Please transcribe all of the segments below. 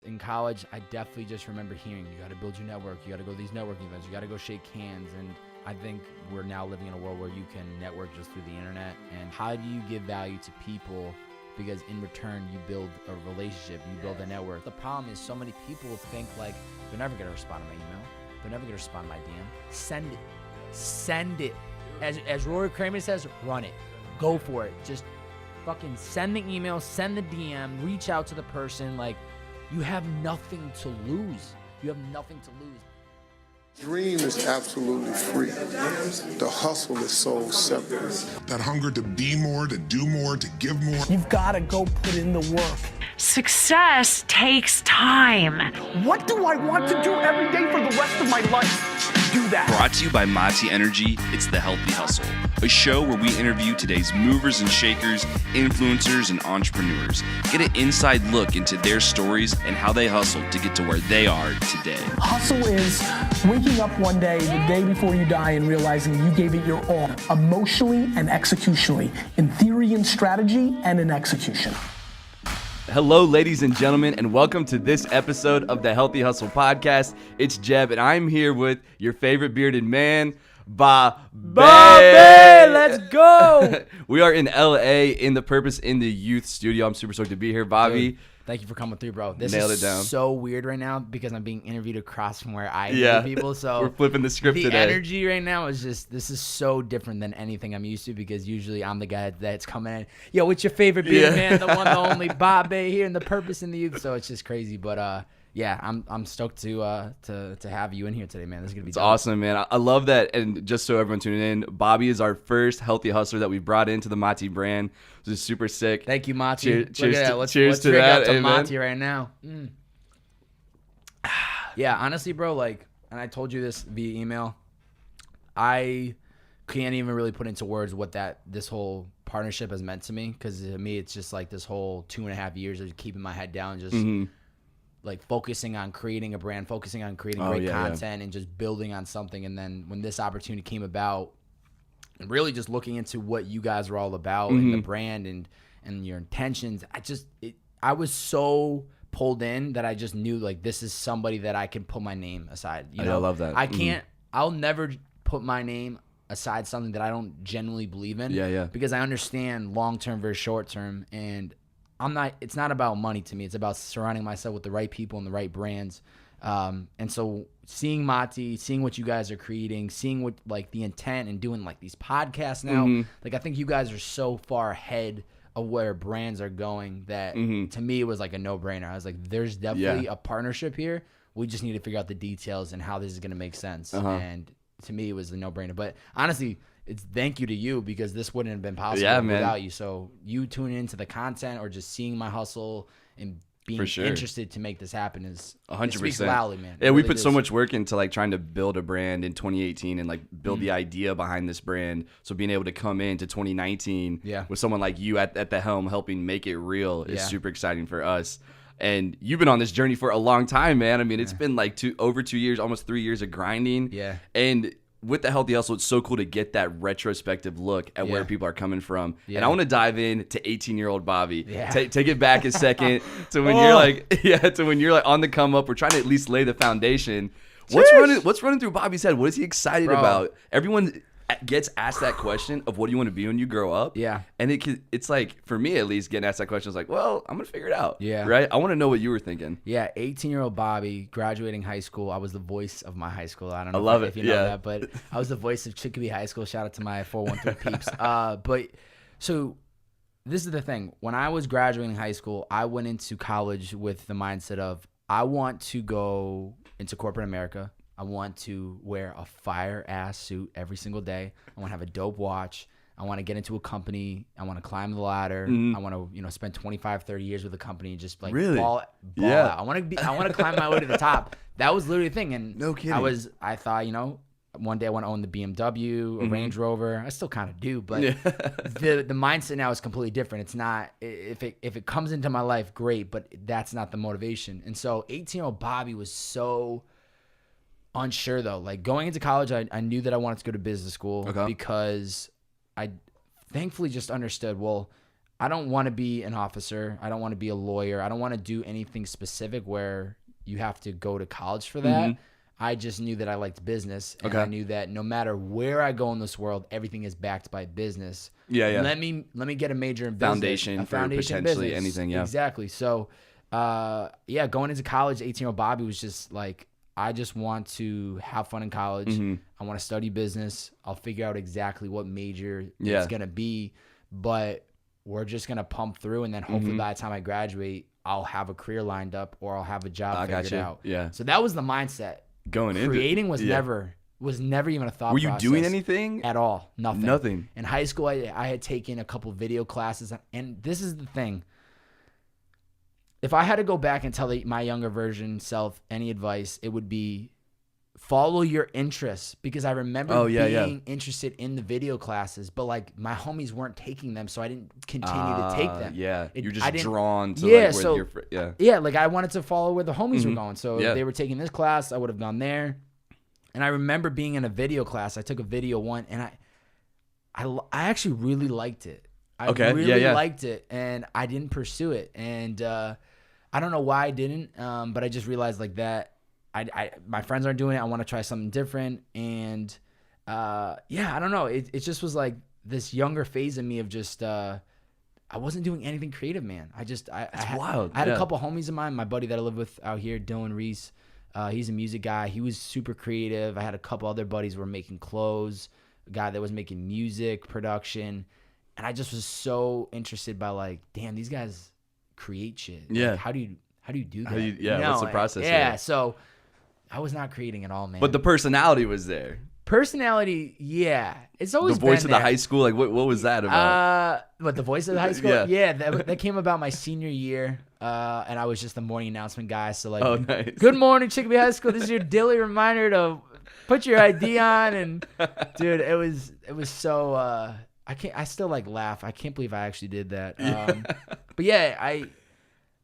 in college, I definitely just remember hearing, you got to build your network, you got to go to these networking events, you got to go shake hands. And I think we're now living in a world where you can network just through the internet. And how do you give value to people? Because in return, you build a relationship, you build a network. The problem is so many people think like, they're never going to respond to my email. They're never going to respond to my DM. Send it. Send it. As Rory Kramer says, run it. Go for it. Just fucking send the email, send the DM, reach out to the person. Like, you have nothing to lose. You have nothing to lose. Dream is absolutely free. The hustle is so separate. That hunger to be more, to do more, to give more. You've got to go put in the work. Success takes time. What do I want to do every day for the rest of my life? Do that. Brought to you by Mati Energy, it's The Healthy Hustle, a show where we interview today's movers and shakers, influencers, and entrepreneurs. Get an inside look into their stories and how they hustled to get to where they are today. Hustle is waking up one day, the day before you die, and realizing you gave it your all, emotionally and executionally, in theory and strategy and in execution. Hello, ladies and gentlemen, and welcome to this episode of the Healthy Hustle Podcast. It's Jeb, and I'm here with your favorite bearded man, Bobbbaaaay. Let's go. We are in LA in the Purpose in the Youth studio. I'm super stoked to be here, Bobby. Dude, thank you for coming through, bro. This Nailed is it down. so weird right now because I'm being interviewed across from where I interview people. So we're flipping the script the today. energy right now is just, this is so different than anything I'm used to, because usually I'm the guy that's coming in. Yo, what's your favorite bearded man? The one, the only Bobbbaaaay here in the Purpose in the Youth. So it's just crazy, but yeah, I'm stoked to have you in here today, man. This is gonna be It's awesome, man. I love that. And just so everyone tuning in, Bobby is our first healthy hustler that we brought into the Mati brand, which is super sick. Thank you, Mati. Cheers to Let's that. rig up to Amen. Mati right now. Yeah, honestly, bro, like, and I told you this via email, I can't even really put into words what this whole partnership has meant to me, because to me, it's just like this whole 2.5 years of keeping my head down, just like focusing on creating a brand, focusing on creating great content, and just building on something. And then when this opportunity came about, and really just looking into what you guys are all about and the brand and your intentions, I was so pulled in that I just knew, like, this is somebody that I can put my name aside. You know? I love that. I'll never put my name aside something that I don't genuinely believe in. Yeah. Because I understand long-term versus short-term, and it's not about money to me. It's about surrounding myself with the right people and the right brands. And so seeing Mati, seeing what you guys are creating, seeing what, like, the intent and doing, like, these podcasts now, like, I think you guys are so far ahead of where brands are going that to me it was like a no-brainer. I was like, there's definitely a partnership here. We just need to figure out the details and how this is going to make sense. And to me, it was a no-brainer. But honestly, it's thank you to you, because this wouldn't have been possible without you. So you tuning into the content or just seeing my hustle and being interested to make this happen is 100%. Speaks loudly, man. Yeah, we put so much work into, like, trying to build a brand in 2018 and, like, build the idea behind this brand. So being able to come into 2019 with someone like you at the helm helping make it real is super exciting for us. And you've been on this journey for a long time, man. I mean, it's been like over 2 years, almost 3 years of grinding. Yeah. And with the Healthy Hustle, it's so cool to get that retrospective look at where people are coming from. Yeah. And I want to dive in to 18-year-old Bobby. Yeah. Take it back a second to when you're like on the come up. We're trying to at least lay the foundation. What's running through Bobby's head? What is he excited about? Everyone gets asked that question of what do you want to be when you grow up? Yeah. And it's like, for me at least, getting asked that question is like, well, I'm going to figure it out. Yeah. Right? I want to know what you were thinking. Yeah, 18-year-old Bobby, graduating high school. I was the voice of my high school. I don't know if you know that, but I was the voice of Chicopee High School. Shout out to my 413 peeps. But so this is the thing. When I was graduating high school, I went into college with the mindset of, I want to go into corporate America. I want to wear a fire-ass suit every single day. I want to have a dope watch. I want to get into a company. I want to climb the ladder. I want to, spend 25, 30 years with a company and just, like, ball out. I want to climb my way to the top. That was literally the thing. And no kidding. I thought, one day I want to own the BMW, a Range Rover. I still kind of do, but the mindset now is completely different. It's not, if it comes into my life, great, but that's not the motivation. And so 18-year-old Bobby was so unsure, though. Like, going into college, I knew that I wanted to go to business school because I thankfully just understood, well, I don't want to be an officer. I don't want to be a lawyer. I don't want to do anything specific where you have to go to college for that. I just knew that I liked business, and I knew that no matter where I go in this world, everything is backed by business. Yeah. Let me get a major in business, Foundation a for foundation potentially business. anything. Yeah, exactly. So, going into college, 18-year-old Bobby was just like, I just want to have fun in college. I want to study business. I'll figure out exactly what major it's gonna be, but we're just gonna pump through, and then hopefully by the time I graduate, I'll have a career lined up or I'll have a job figured out. Yeah. So that was the mindset. Going into creating was never even a thought. Were you process doing anything at all? Nothing. In high school, I had taken a couple video classes, and this is the thing. If I had to go back and tell my younger version self any advice, it would be follow your interests, because I remember being interested in the video classes, but like my homies weren't taking them, so I didn't continue to take them. You're just drawn to like I wanted to follow where the homies were going. So if they were taking this class, I would have gone there. And I remember being in a video class. I took a video one, and I actually really liked it. I really liked it, and I didn't pursue it. And I don't know why I didn't, but I just realized like that. My friends aren't doing it. I want to try something different. And I don't know. It just was like this younger phase of me of just I wasn't doing anything creative, man. Wild. I had a couple homies of mine. My buddy that I live with out here, Dylan Reese. He's a music guy. He was super creative. I had a couple other buddies who were making clothes, a guy that was making music production. And I just was so interested by like, damn, these guys create shit. Yeah. Like, how do you do that? What's the process? Yeah. So I was not creating at all, man. But the personality was there. Personality, yeah. It's always the voice been of the there. high school. Like what was that about? What, the voice of the high school? Yeah. That came about my senior year. And I was just the morning announcement guy. So like, oh, nice. Good morning, Chicopee High School. This is your daily reminder to put your ID on. And dude, it was so. I still like laugh. I can't believe I actually did that. But yeah,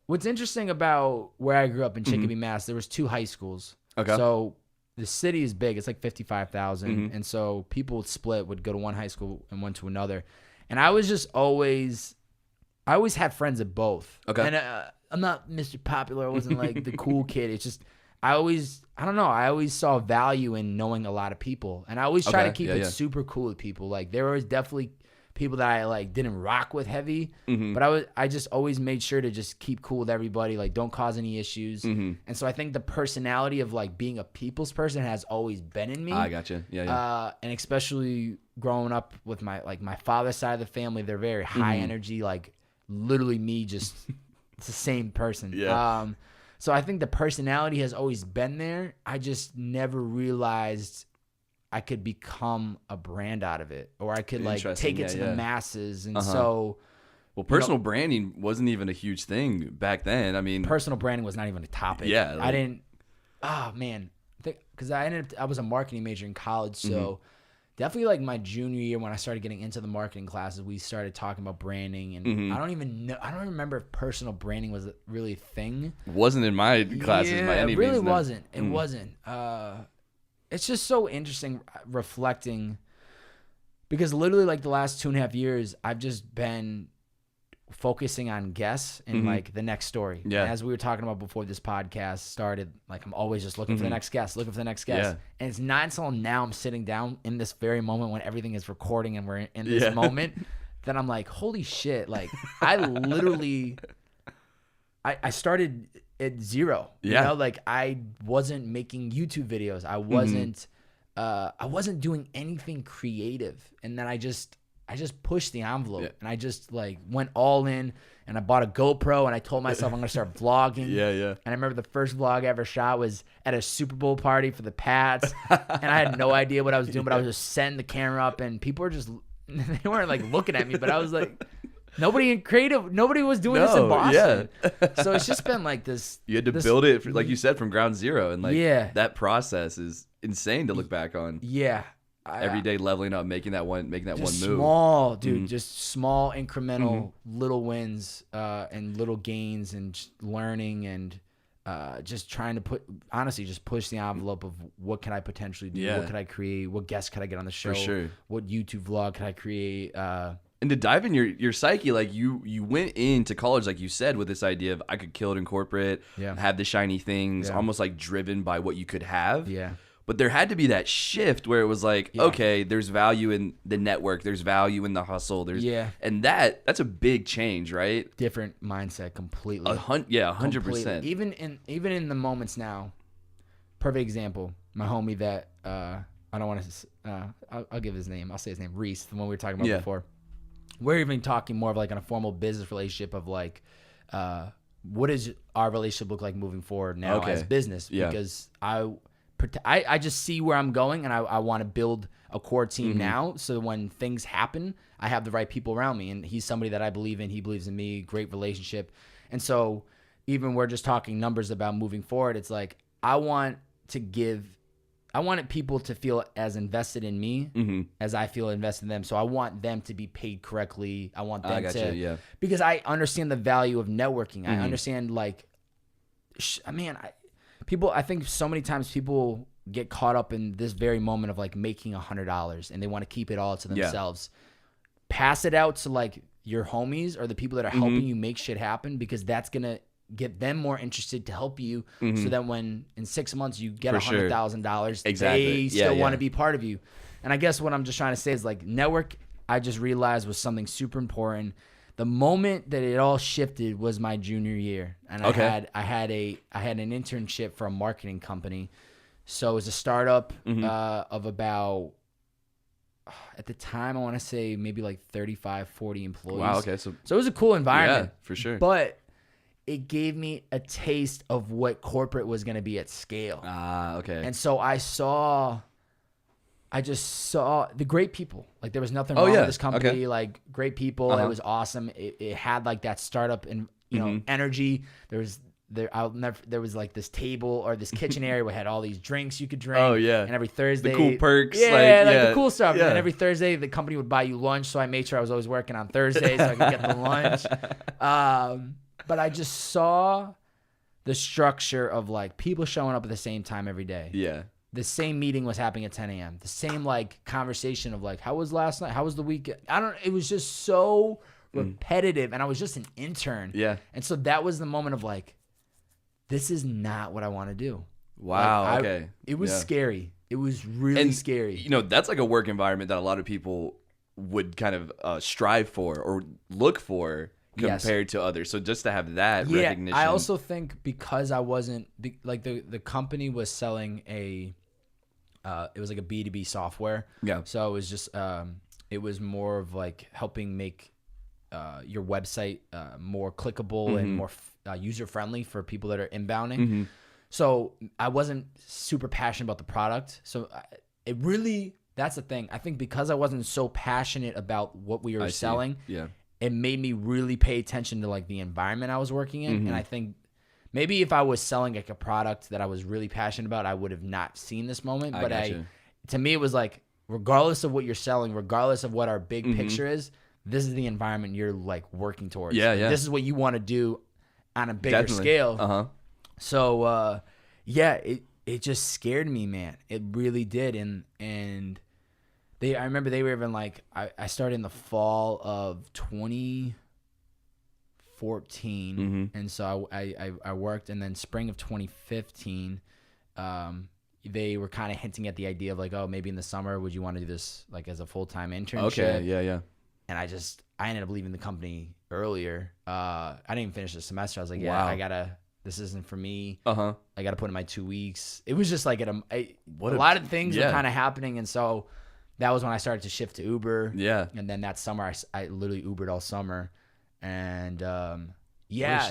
what's interesting about where I grew up in Chicopee, Mass, there was 2 high schools. Okay. So the city is big. It's like 55,000. And so people would go to one high school and one to another. And I was just I always had friends at both. Okay. And I'm not Mr. Popular. I wasn't like the cool kid. It's just, I always saw value in knowing a lot of people. And I always try to keep it super cool with people. Like there was definitely people that I like didn't rock with heavy, but I just always made sure to just keep cool with everybody. Like don't cause any issues. And so I think the personality of like being a people's person has always been in me. I gotcha. Yeah. And especially growing up with my father's side of the family, they're very high energy, like literally me just it's the same person. Yeah. So I think the personality has always been there. I just never realized I could become a brand out of it, or I could like take it to the masses. And so, well, personal branding wasn't even a huge thing back then. I mean, personal branding was not even a topic. Yeah. I didn't, because I was a marketing major in college. So definitely like my junior year when I started getting into the marketing classes, we started talking about branding, and I don't even remember if personal branding was really a thing. Wasn't in my classes by any means. It really wasn't. It wasn't. It's just so interesting reflecting, because literally like the last 2.5 years, I've just been focusing on guests and like the next story. Yeah. And as we were talking about before this podcast started, like I'm always just looking for the next guest, looking for the next guest. Yeah. And it's not until now I'm sitting down in this very moment when everything is recording and we're in this moment that I'm like, holy shit. Like I literally, I started at zero. You know, like I wasn't making YouTube videos. I wasn't doing anything creative. And then I just pushed the envelope and I just like went all in, and I bought a GoPro and I told myself I'm going to start vlogging. And I remember the first vlog I ever shot was at a Super Bowl party for the Pats. And I had no idea what I was doing, but I was just setting the camera up, and people were just, they weren't like looking at me, but I was like, nobody was doing this in Boston. So it's just been like this. You had to build it, like you said, from ground zero. And like that process is insane to look back on. Yeah. Every day leveling up, making that one move. Small, dude, just small incremental little wins and little gains, and just learning, and just trying to just push the envelope of what can I potentially do? What could I create? What guests could I get on the show? For sure. What YouTube vlog could I create? And to dive in your psyche, like you went into college, like you said, with this idea of I could kill it in corporate, have the shiny things, almost like driven by what you could have. Yeah. But there had to be that shift where it was like, okay, there's value in the network, there's value in the hustle, and that's a big change, right? Different mindset completely. 100%. Even in the moments now. Perfect example. My homie that I don't want to. I'll give his name. I'll say his name. Reese, the one we were talking about before. We're even talking more of like on a formal business relationship of like, what does our relationship look like moving forward now as business? Because I just see where I'm going, and I want to build a core team now. So when things happen, I have the right people around me, and he's somebody that I believe in. He believes in me. Great relationship, and so even we're just talking numbers about moving forward. It's like I wanted people to feel as invested in me as I feel invested in them. So I want them to be paid correctly. I want them because I understand the value of networking. I understand like, I think so many times people get caught up in this very moment of like making $100 and they want to keep it all to themselves. Pass it out to like your homies or the people that are helping you make shit happen, because that's going to get them more interested to help you, so that when in 6 months you get $100,000, they still want to be part of you. And I guess what I'm just trying to say is like network, I just realized was something super important. The moment that it all shifted was my junior year, and I had an internship for a marketing company. So it was a startup of about, at the time, I want to say maybe like 35, 40 employees. Wow, okay. So it was a cool environment. Yeah, for sure. But it gave me a taste of what corporate was going to be at scale. Okay. And so I just saw the great people. Like there was nothing wrong with this company. Okay. Like great people. It was awesome. It had like that startup and energy. There was like this table or this kitchen area where it had all these drinks you could drink. Oh yeah. And every Thursday, the cool perks. The cool stuff. Yeah. And every Thursday the company would buy you lunch. So I made sure I was always working on Thursdays so I could get the lunch. But I just saw the structure of like people showing up at the same time every day. Yeah. The same meeting was happening at 10 a.m. The same like conversation of like, how was last night? How was the weekend? It was just so repetitive, and I was just an intern. Yeah. And so that was the moment of like, this is not what I want to do. Wow. Like, it was scary. It was really scary. You know, that's like a work environment that a lot of people would kind of strive for or look for compared to others. So just to have that recognition. I also think because I wasn't like the company was selling it was like a B2B software. Yeah. So it was just it was more of like helping make your website more clickable and more user friendly for people that are inbounding. So I wasn't super passionate about the product. So it really, that's the thing. I think because I wasn't so passionate about what we were selling, it made me really pay attention to like the environment I was working in. And I think maybe if I was selling like a product that I was really passionate about, I would have not seen this moment. But to me, it was like, regardless of what you're selling, regardless of what our big picture is, this is the environment you're like working towards. This is what you want to do on a bigger scale. So it just scared me, man. It really did. And I remember they were even like, I started in the fall of 2014. And so I worked, and then spring of 2015, they were kind of hinting at the idea of like, oh, maybe in the summer, would you want to do this like as a full-time internship? Okay, yeah. And I ended up leaving the company earlier. I didn't even finish the semester. I was like, wow. This isn't for me. I got to put in my 2 weeks. It was just like a lot of things were kind of happening. And so that was when I started to shift to Uber. Yeah. And then that summer, I literally Ubered all summer. And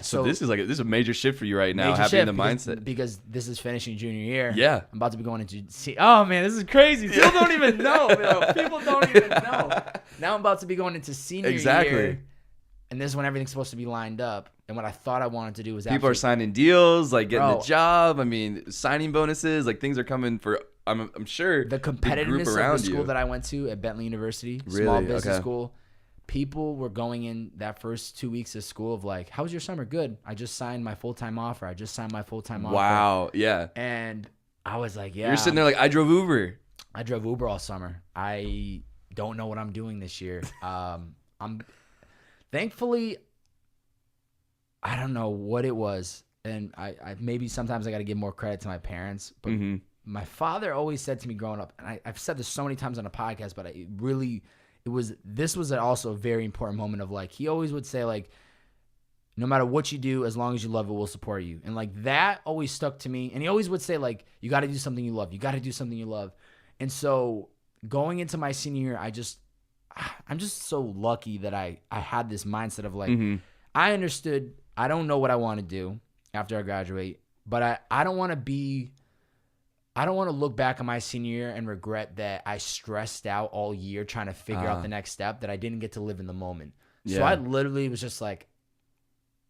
so this is a major shift for you right now, having the mindset. Because this is finishing junior year. Yeah. I'm about to be going into oh man, this is crazy. People don't even know. People don't even know. Now I'm about to be going into senior year. And this is when everything's supposed to be lined up. And what I thought I wanted to do was people are signing deals, like getting the job. I mean, signing bonuses, like things are coming for. I'm sure the competitiveness of the school that I went to at Bentley University, small business school. People were going in that first 2 weeks of school of like, how was your summer? Good. I just signed my full-time offer. Wow. Yeah. And I was like, You're sitting there like, I drove Uber all summer. I don't know what I'm doing this year. I'm thankfully, I don't know what it was. And I maybe sometimes I got to give more credit to my parents, but my father always said to me growing up, and I've said this so many times on the podcast, but this was also a very important moment of like, he always would say like, no matter what you do, as long as you love it, we'll support you. And like that always stuck to me. And he always would say like, you got to do something you love. You got to do something you love. And so going into my senior year, I'm just so lucky that I had this mindset of like, I understood, I don't know what I want to do after I graduate, but I don't want to look back on my senior year and regret that I stressed out all year trying to figure out the next step, that I didn't get to live in the moment. Yeah. So I literally was just like,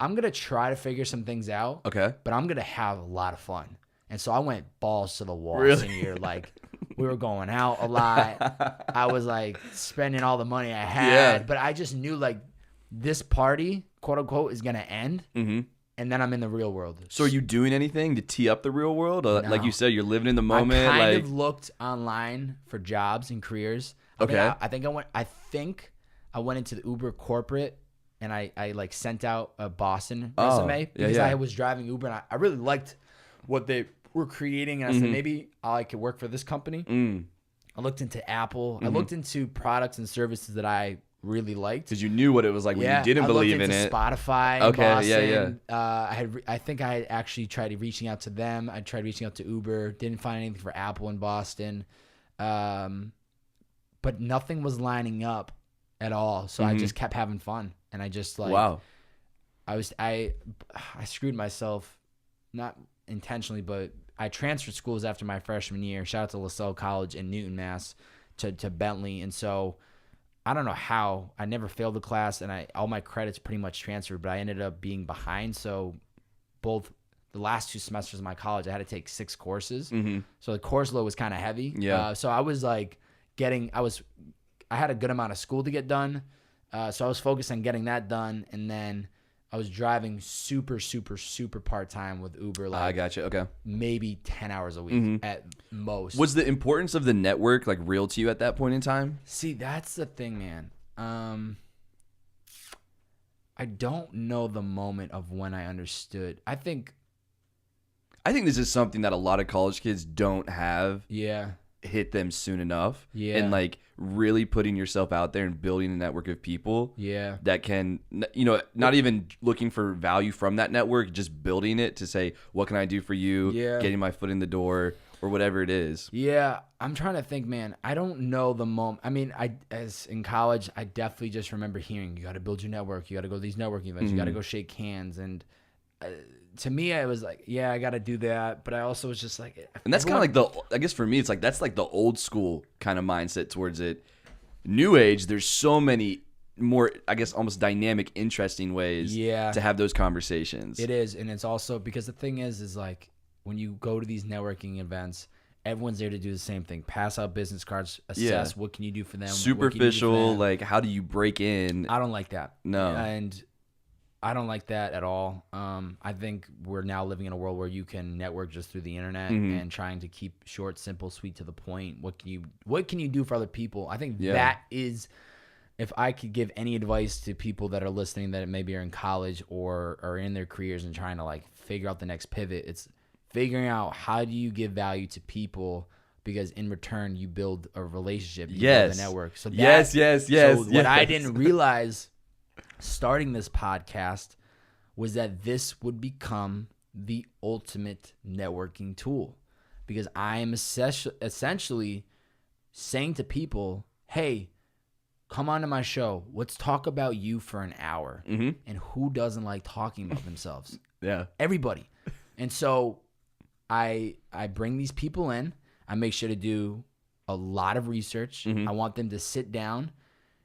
I'm going to try to figure some things out, but I'm going to have a lot of fun. And so I went balls to the wall senior year. Like, we were going out a lot. I was like spending all the money I had, but I just knew like this party, quote unquote, is going to end. And then I'm in the real world. So are you doing anything to tee up the real world? No. Like you said, you're living in the moment. I kind of looked online for jobs and careers. I think I went into the Uber corporate, and I like sent out a Boston resume because I was driving Uber, and I really liked what they were creating. And I said, maybe I could work for this company. I looked into Apple. I looked into products and services that I really liked, because you knew what it was like when you didn't believe in it. Spotify, Boston. I think I had actually tried reaching out to them. I tried reaching out to Uber, didn't find anything for Apple in Boston, but nothing was lining up at all. So I just kept having fun, and I just like I screwed myself, not intentionally, but I transferred schools after my freshman year. Shout out to LaSalle College in Newton, Mass, to Bentley, and so I don't know how. I never failed a class, and all my credits pretty much transferred, but I ended up being behind. So both the last 2 semesters of my college, I had to take 6 courses. So the course load was kind of heavy. So I was like I had a good amount of school to get done. So I was focused on getting that done, and then I was driving super, super, super part-time with Uber. Like, I gotcha. Okay. Maybe 10 hours a week at most. Was the importance of the network like real to you at that point in time? See, that's the thing, man. I don't know the moment of when I understood. I think this is something that a lot of college kids don't have. Yeah. Hit them soon enough. Yeah. And like really putting yourself out there and building a network of people. Yeah. That can, not even looking for value from that network, just building it to say, what can I do for you? Yeah. Getting my foot in the door or whatever it is. Yeah. I'm trying to think, man. I don't know the moment. I mean, as in college, I definitely just remember hearing, you got to build your network. You got to go to these networking events. You got to go shake hands. And to me, I was like, yeah, I got to do that. But I also was just like, and that's kind of like I guess for me, it's like, that's like the old school kind of mindset towards it. New age, there's so many more, I guess, almost dynamic, interesting ways to have those conversations. It is. And it's also because the thing is like when you go to these networking events, everyone's there to do the same thing. Pass out business cards, assess what can you do for them. Superficial, like how do you break in? I don't like that. No. And I don't like that at all. I think we're now living in a world where you can network just through the internet and trying to keep short, simple, sweet, to the point. What can you do for other people? I think that is, if I could give any advice to people that are listening that maybe are in college or are in their careers and trying to like figure out the next pivot, it's figuring out how do you give value to people, because in return you build a relationship, you build a network. So what I didn't realize starting this podcast was that this would become the ultimate networking tool, because I am essentially saying to people, hey, come on to my show. Let's talk about you for an hour. And who doesn't like talking about themselves? Everybody. And so I bring these people in. I make sure to do a lot of research. I want them to sit down,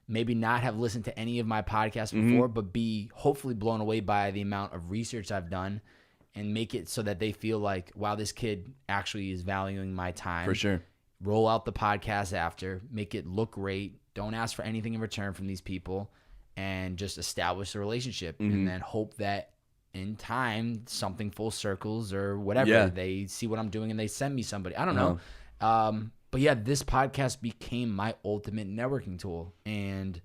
maybe not have listened to any of my podcasts before, but be hopefully blown away by the amount of research I've done, and make it so that they feel like, wow, this kid actually is valuing my time. For sure. Roll out the podcast after, make it look great. Don't ask for anything in return from these people, and just establish a relationship, and then hope that in time something full circles or whatever. They see what I'm doing and they send me somebody. I don't know. But yeah, this podcast became my ultimate networking tool. And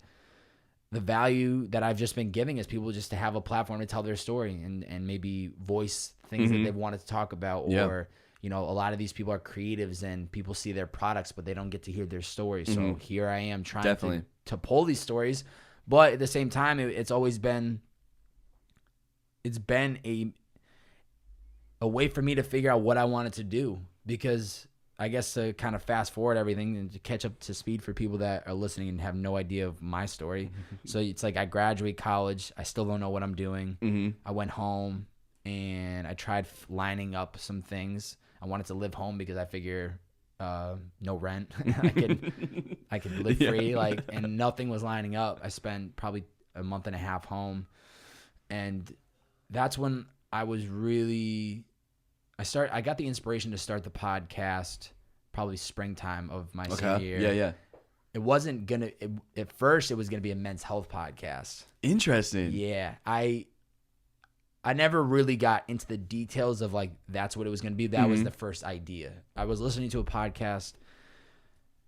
the value that I've just been giving is people just to have a platform to tell their story and maybe voice things that they've wanted to talk about, or you know, a lot of these people are creatives and people see their products, but they don't get to hear their stories. So here I am trying to pull these stories, but at the same time, it's always been, a way for me to figure out what I wanted to do, because I guess to kind of fast forward everything and to catch up to speed for people that are listening and have no idea of my story. So it's like I graduate college. I still don't know what I'm doing. I went home and I tried lining up some things. I wanted to live home because I figure no rent. I could live free, like, and nothing was lining up. I spent probably a month and a half home. And that's when I was really, I got the inspiration to start the podcast probably springtime of my senior year. Yeah. It wasn't at first it was gonna be a men's health podcast. Interesting. Yeah. I never really got into the details of like that's what it was going to be. That was the first idea. I was listening to a podcast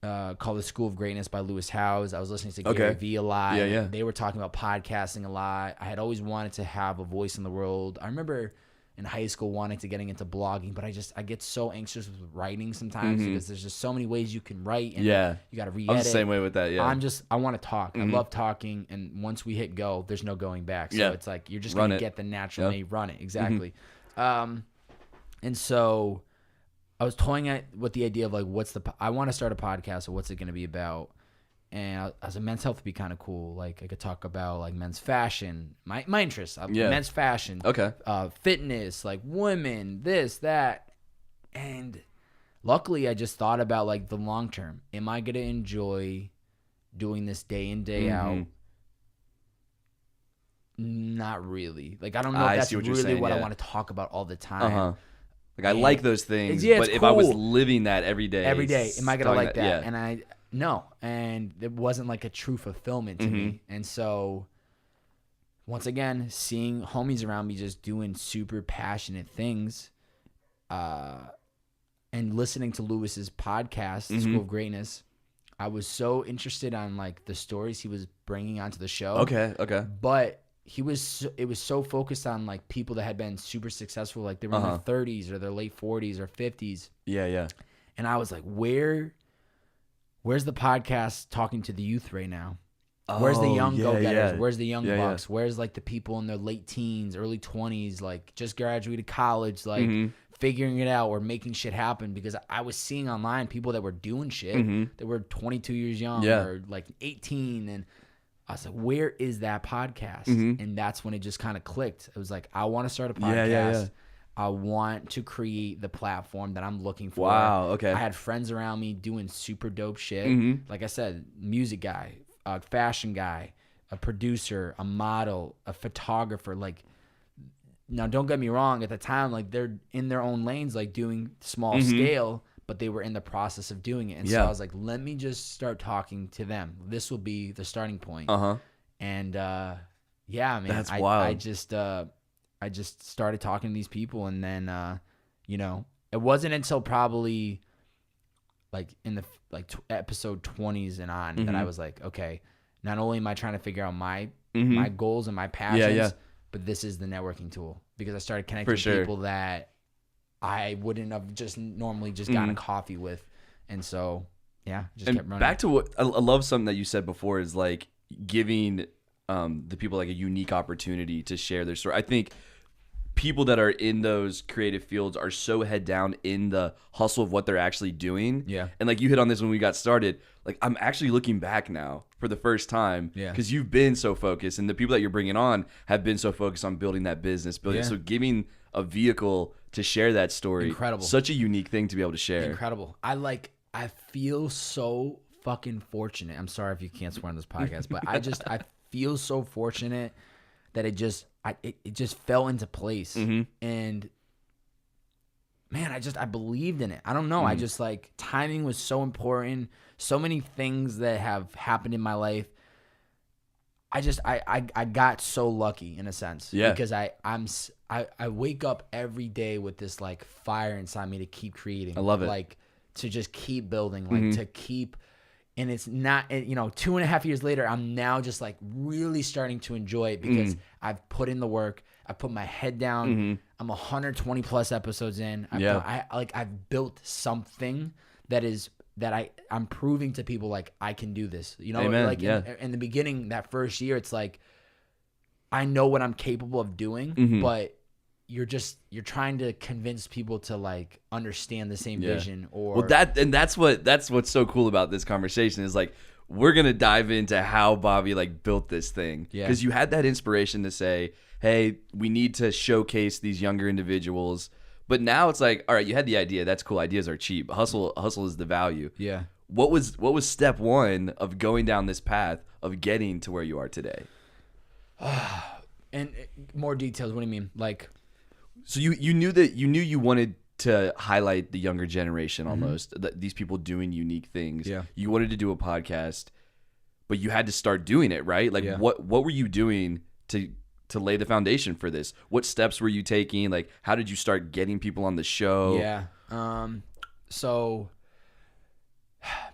called The School of Greatness by Lewis Howes. I was listening to Gary Vee a lot. Yeah. They were talking about podcasting a lot. I had always wanted to have a voice in the world. I remember in high school wanting to getting into blogging, but I get so anxious with writing sometimes because there's just so many ways you can write, and you got to re-edit. I'm the same way with that. Yeah, I want to talk. I love talking, and once we hit go, there's no going back. So it's like you're just gonna get the natural me, run it exactly. And so I was toying with the idea of like, I want to start a podcast, so what's it gonna be about? And as a men's health would be kind of cool. Like I could talk about like men's fashion, my interests, men's fashion, fitness, like women, this, that. And luckily I just thought about like the long term. Am I going to enjoy doing this day in, day out? Not really. Like, I don't know if that's really what I want to talk about all the time. Like, I like those things, but if cool. I was living that every day, am I going to like that? And no, and it wasn't like a true fulfillment to me. And so, once again, seeing homies around me just doing super passionate things, and listening to Lewis's podcast, The School of Greatness, I was so interested on like the stories he was bringing onto the show. Okay. But it was so focused on like people that had been super successful, like they were in their 30s or their late 40s or 50s. Yeah. And I was like, Where's the podcast talking to the youth right now? Where's the young go-getters? Where's the young bucks? Where's like the people in their late teens, early 20s, like just graduated college, like figuring it out or making shit happen? Because I was seeing online people that were doing shit that were 22 years young or like 18, and I was like, where is that podcast? And that's when it just kind of clicked. It was like, I want to start a podcast. I want to create the platform that I'm looking for. Wow, okay. I had friends around me doing super dope shit. Like I said, music guy, a fashion guy, a producer, a model, a photographer. Like, now don't get me wrong, at the time, like they're in their own lanes, like doing small scale, but they were in the process of doing it. And so I was like, let me just start talking to them. This will be the starting point. And yeah, man, that's wild. I just started talking to these people, and then, you know, it wasn't until probably like in the episode 20s and on that I was like, okay, not only am I trying to figure out my goals and my passions, but this is the networking tool, because I started connecting with people that I wouldn't have just normally just gotten coffee with. And so, yeah, just kept running. Back to what I love, something that you said before is like giving the people like a unique opportunity to share their story. I think people that are in those creative fields are so head down in the hustle of what they're actually doing. Yeah. And like you hit on this when we got started, like I'm actually looking back now for the first time, because you've been so focused, and the people that you're bringing on have been so focused on building that business, so giving a vehicle to share that story. Incredible. Such a unique thing to be able to share. Incredible. I feel so fucking fortunate. I'm sorry if you can't swear on this podcast, but I feel so fortunate that it just fell into place. And man, I believed in it. I don't know. I just like, timing was so important. So many things that have happened in my life. I got so lucky in a sense. Because I wake up every day with this like fire inside me to keep creating. I love it. Like to just keep building, like to keep And it's not, 2.5 years later, I'm now just like really starting to enjoy it because I've put in the work. I put my head down. I'm 120 plus episodes in. I've built something that I'm proving to people like I can do this. Amen. In the beginning, that first year, it's like I know what I'm capable of doing, but you're trying to convince people to like understand the same vision. Or that's what's so cool about this conversation is like we're gonna dive into how Bobby like built this thing because you had that inspiration to say, hey, we need to showcase these younger individuals. But now it's like, all right, you had the idea. That's cool. Ideas are cheap. Hustle is the value. Yeah. What was step one of going down this path of getting to where you are today? And more details. What do you mean? Like, so you knew you wanted to highlight the younger generation almost. These people doing unique things. Yeah. You wanted to do a podcast, but you had to start doing it, right? Like what were you doing to lay the foundation for this? What steps were you taking? Like, how did you start getting people on the show? Yeah. So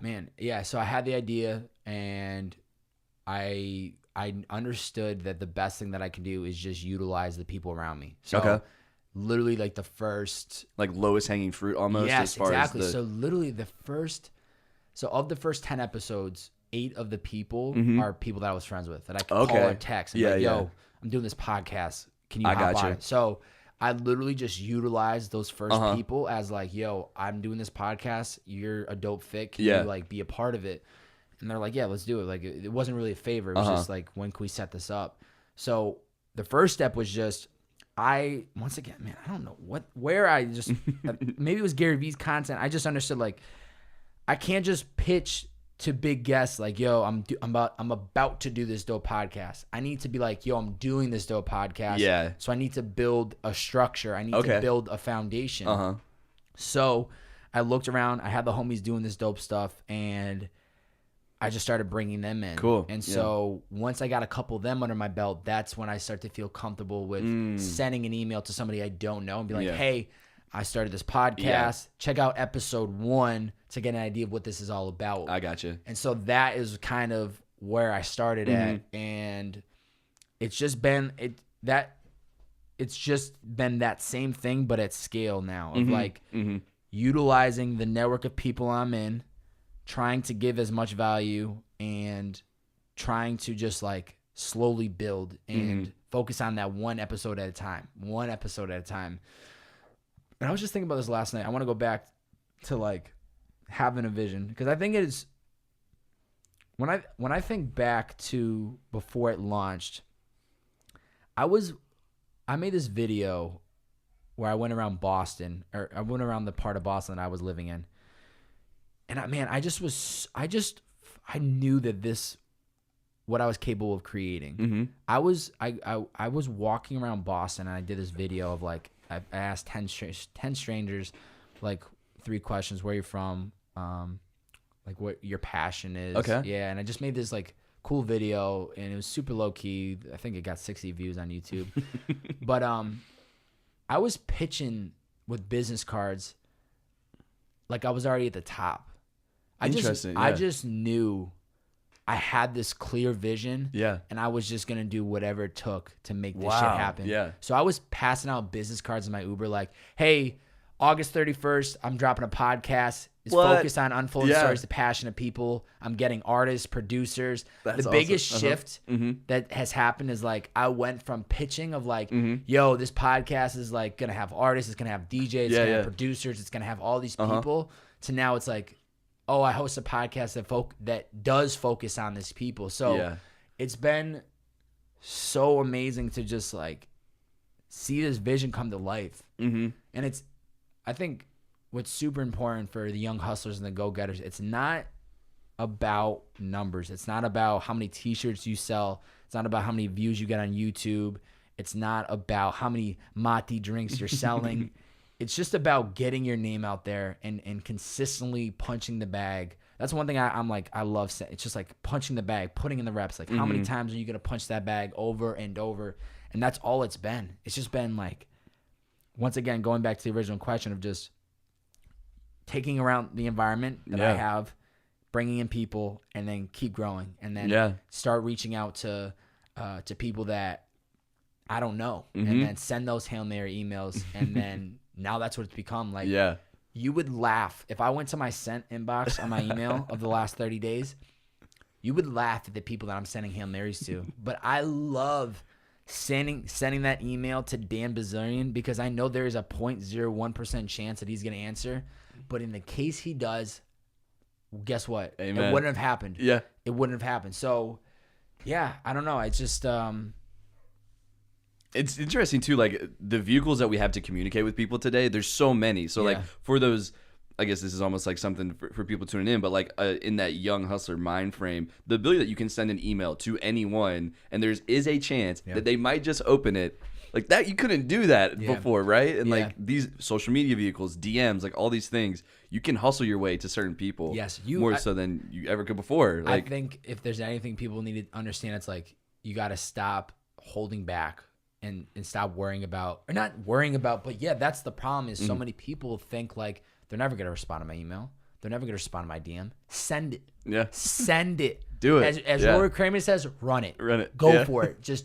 I had the idea and I understood that the best thing that I can do is just utilize the people around me. So literally like the first, like lowest hanging fruit almost. Yes, as far exactly. As so literally of the first 10 episodes, 8 of the people are people that I was friends with that I could call or text and yo, I'm doing this podcast. Can you hop on? So I literally just utilized those first people as like, yo, I'm doing this podcast. You're a dope fit. Can you like be a part of it? And they're like, yeah, let's do it. Like it wasn't really a favor. It was just like, when can we set this up? So the first step was just, once again, man, I don't know maybe it was Gary Vee's content. I just understood like, I can't just pitch to big guests like, yo, I'm about to do this dope podcast. I need to be like, yo, I'm doing this dope podcast. Yeah. So I need to build a structure. I need to build a foundation. So I looked around. I had the homies doing this dope stuff, and I just started bringing them in. Cool. And so once I got a couple of them under my belt, that's when I start to feel comfortable with sending an email to somebody I don't know and be like, hey, I started this podcast. Yeah. Check out episode 1 to get an idea of what this is all about. I got you. And so that is kind of where I started at, and it's just been that same thing, but at scale now of like utilizing the network of people I'm in, trying to give as much value and trying to just like slowly build and focus on that one episode at a time. And I was just thinking about this last night. I want to go back to like having a vision, because I think it is when I think back to before it launched, I made this video where I went around Boston, or I went around the part of Boston that I was living in. And I knew that what I was capable of creating. I was walking around Boston, and I did this video of like, I asked 10 strangers, like 3 questions: where you're from, like what your passion is. Okay. Yeah, and I just made this like cool video, and it was super low key. I think it got 60 views on YouTube. But I was pitching with business cards like I was already at the top. I just knew I had this clear vision. Yeah. And I was just going to do whatever it took to make this shit happen. Yeah. So I was passing out business cards in my Uber like, hey, August 31st, I'm dropping a podcast. It's focused on unfolding stories to passionate people. I'm getting artists, producers. That's the biggest shift that has happened is like, I went from pitching of like, yo, this podcast is like going to have artists, it's going to have DJs, it's going to have producers, it's going to have all these people, to now it's like, oh, I host a podcast that does focus on these people. So it's been so amazing to just like see this vision come to life. And I think what's super important for the young hustlers and the go-getters, it's not about numbers. It's not about how many t-shirts you sell. It's not about how many views you get on YouTube. It's not about how many mate drinks you're selling. It's just about getting your name out there and consistently punching the bag. That's one thing I'm like, I love saying. It's just like punching the bag, putting in the reps. Like, how many times are you going to punch that bag over and over? And that's all it's been. It's just been like, once again, going back to the original question of just taking around the environment that I have, bringing in people, and then keep growing, and then start reaching out to people that I don't know, and then send those Hail Mary emails, and then now that's what it's become. Like, you would laugh if I went to my sent inbox on my email of the last 30 days. You would laugh at the people that I'm sending Hail Marys to. But I love sending that email to Dan Bazarian because I know there is a 0.01% chance that he's going to answer. But in the case he does, guess what? Amen. It wouldn't have happened. Yeah. It wouldn't have happened. So, yeah, I don't know. It's just... It's interesting, too, like, the vehicles that we have to communicate with people today, there's so many. So, like, for those... I guess this is almost like something for people tuning in, but like in that young hustler mind frame, the ability that you can send an email to anyone and is a chance that they might just open it. Like that, you couldn't do that before, right? And like these social media vehicles, DMs, like all these things, you can hustle your way to certain people. Yes, more so than you ever could before. Like, I think if there's anything people need to understand, it's like you got to stop holding back and stop worrying about, or not worrying about, but that's the problem is so many people think like, they're never going to respond to my email. They're never going to respond to my DM. Send it. Yeah. Send it. Do it. As Rory Kramer says, run it. Run it. Go for it. Just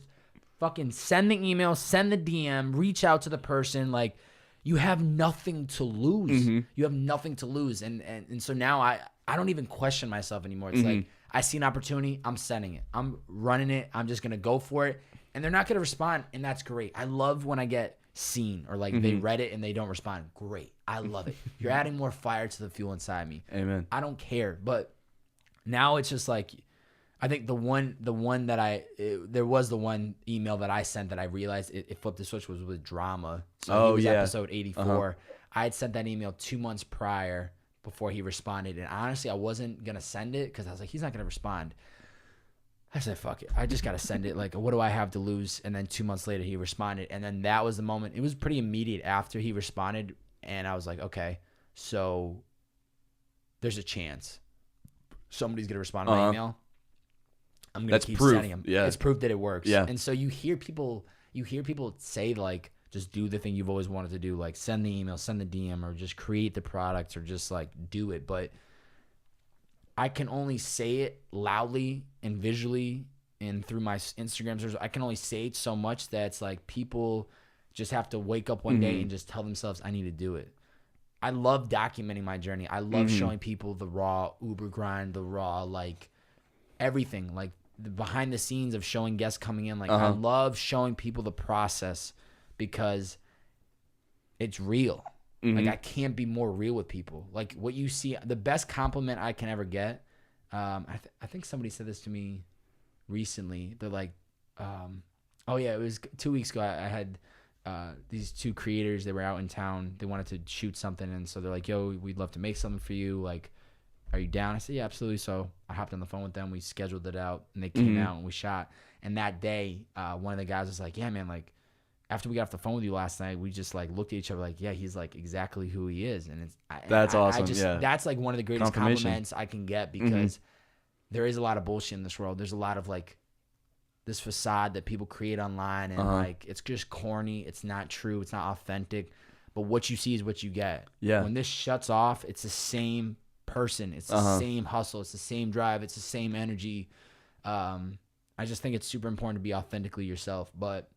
fucking send the email, send the DM, reach out to the person. Like, you have nothing to lose. You have nothing to lose. And so now I don't even question myself anymore. It's like, I see an opportunity, I'm sending it. I'm running it. I'm just going to go for it. And they're not going to respond, and that's great. I love when I get seen or like they read it and they don't respond. Great. I love it. You're adding more fire to the fuel inside me. Amen. I don't care. But now it's just like, I think the one that there was the one email that I sent that I realized it flipped the switch was with Drama. So he was episode 84. I had sent that email 2 months prior before he responded. And honestly, I wasn't going to send it because I was like, he's not going to respond. I said, fuck it. I just got to send it. Like, what do I have to lose? And then 2 months later, he responded. And then that was the moment. It was pretty immediate after he responded. And I was like, okay, so there's a chance somebody's going to respond to my email. I'm going to keep sending them. Yeah. It's proof that it works. Yeah. And so you hear people say, like, just do the thing you've always wanted to do. Like, send the email, send the DM, or just create the product, or just, like, do it. But I can only say it loudly and visually and through my Instagram stories. I can only say it so much that it's like people just have to wake up one day and just tell themselves, I need to do it. I love documenting my journey. I love showing people the raw Uber grind, the raw, like, everything, like the behind the scenes of showing guests coming in. Like, I love showing people the process because it's real. Like, I can't be more real with people. Like, what you see, the best compliment I can ever get, I think somebody said this to me recently. They're like, oh, yeah, it was 2 weeks ago. I had these two creators. They were out in town. They wanted to shoot something. And so they're like, yo, we'd love to make something for you. Like, are you down? I said, yeah, absolutely. So I hopped on the phone with them. We scheduled it out. And they came out and we shot. And that day, one of the guys was like, yeah, man, like, after we got off the phone with you last night, we just like looked at each other like, yeah, he's like exactly who he is. And it's that's awesome. That's like one of the greatest compliments I can get because there is a lot of bullshit in this world. There's a lot of like this facade that people create online and like it's just corny. It's not true. It's not authentic. But what you see is what you get. Yeah. When this shuts off, it's the same person. It's the same hustle. It's the same drive. It's the same energy. I just think it's super important to be authentically yourself. But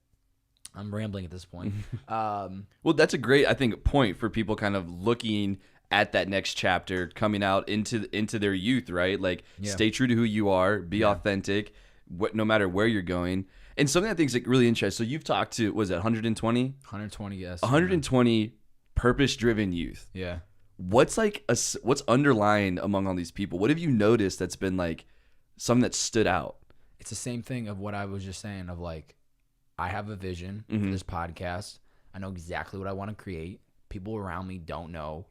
I'm rambling at this point. Well, that's a great, I think, point for people kind of looking at that next chapter, coming out into their youth, right? Like, stay true to who you are, be authentic, no matter where you're going. And something I think is like really interesting. So you've talked to, was it 120? 120, yes. 120 purpose-driven youth. Yeah. What's like what's underlying among all these people? What have you noticed that's been like something that stood out? It's the same thing of what I was just saying of like, I have a vision for this podcast. I know exactly what I want to create. People around me don't know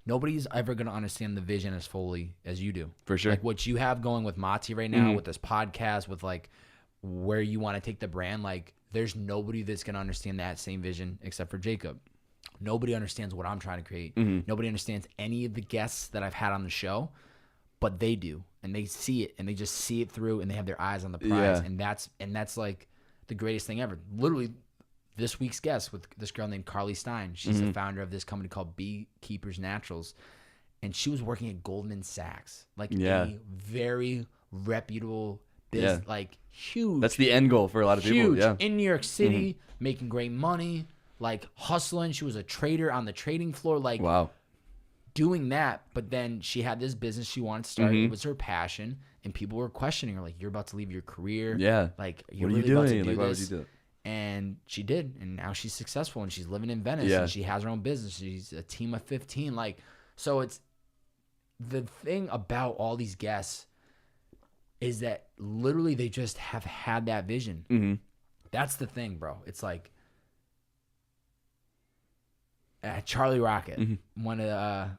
nobody's ever going to understand the vision as fully as you do. For sure. Like what you have going with Mati right now, with this podcast, with like where you want to take the brand, like there's nobody that's going to understand that same vision except for Jacob. Nobody understands what I'm trying to create. Nobody understands any of the guests that I've had on the show, but they do. And they see it, and they just see it through, and they have their eyes on the prize, and that's like the greatest thing ever. Literally, this week's guest with this girl named Carly Stein. She's the founder of this company called Beekeepers Naturals, and she was working at Goldman Sachs, like Yeah. a very reputable business, Yeah. like huge. That's the end goal for a lot of people. Huge. Yeah. In New York City, making great money, like hustling. She was a trader on the trading floor, like Wow. doing that. But then she had this business she wanted to start. It was her passion, and people were questioning her, like, "You're about to leave your career. Yeah. Like, you're What are you really about to doing? do Like, why would this." you do it? And she did, and now she's successful, and she's living in Venice, Yeah. and she has her own business. She's a team of 15. Like, so it's the thing about all these guests is that literally they just have had that vision. That's the thing, bro. It's like Charlie Rocket, one of the,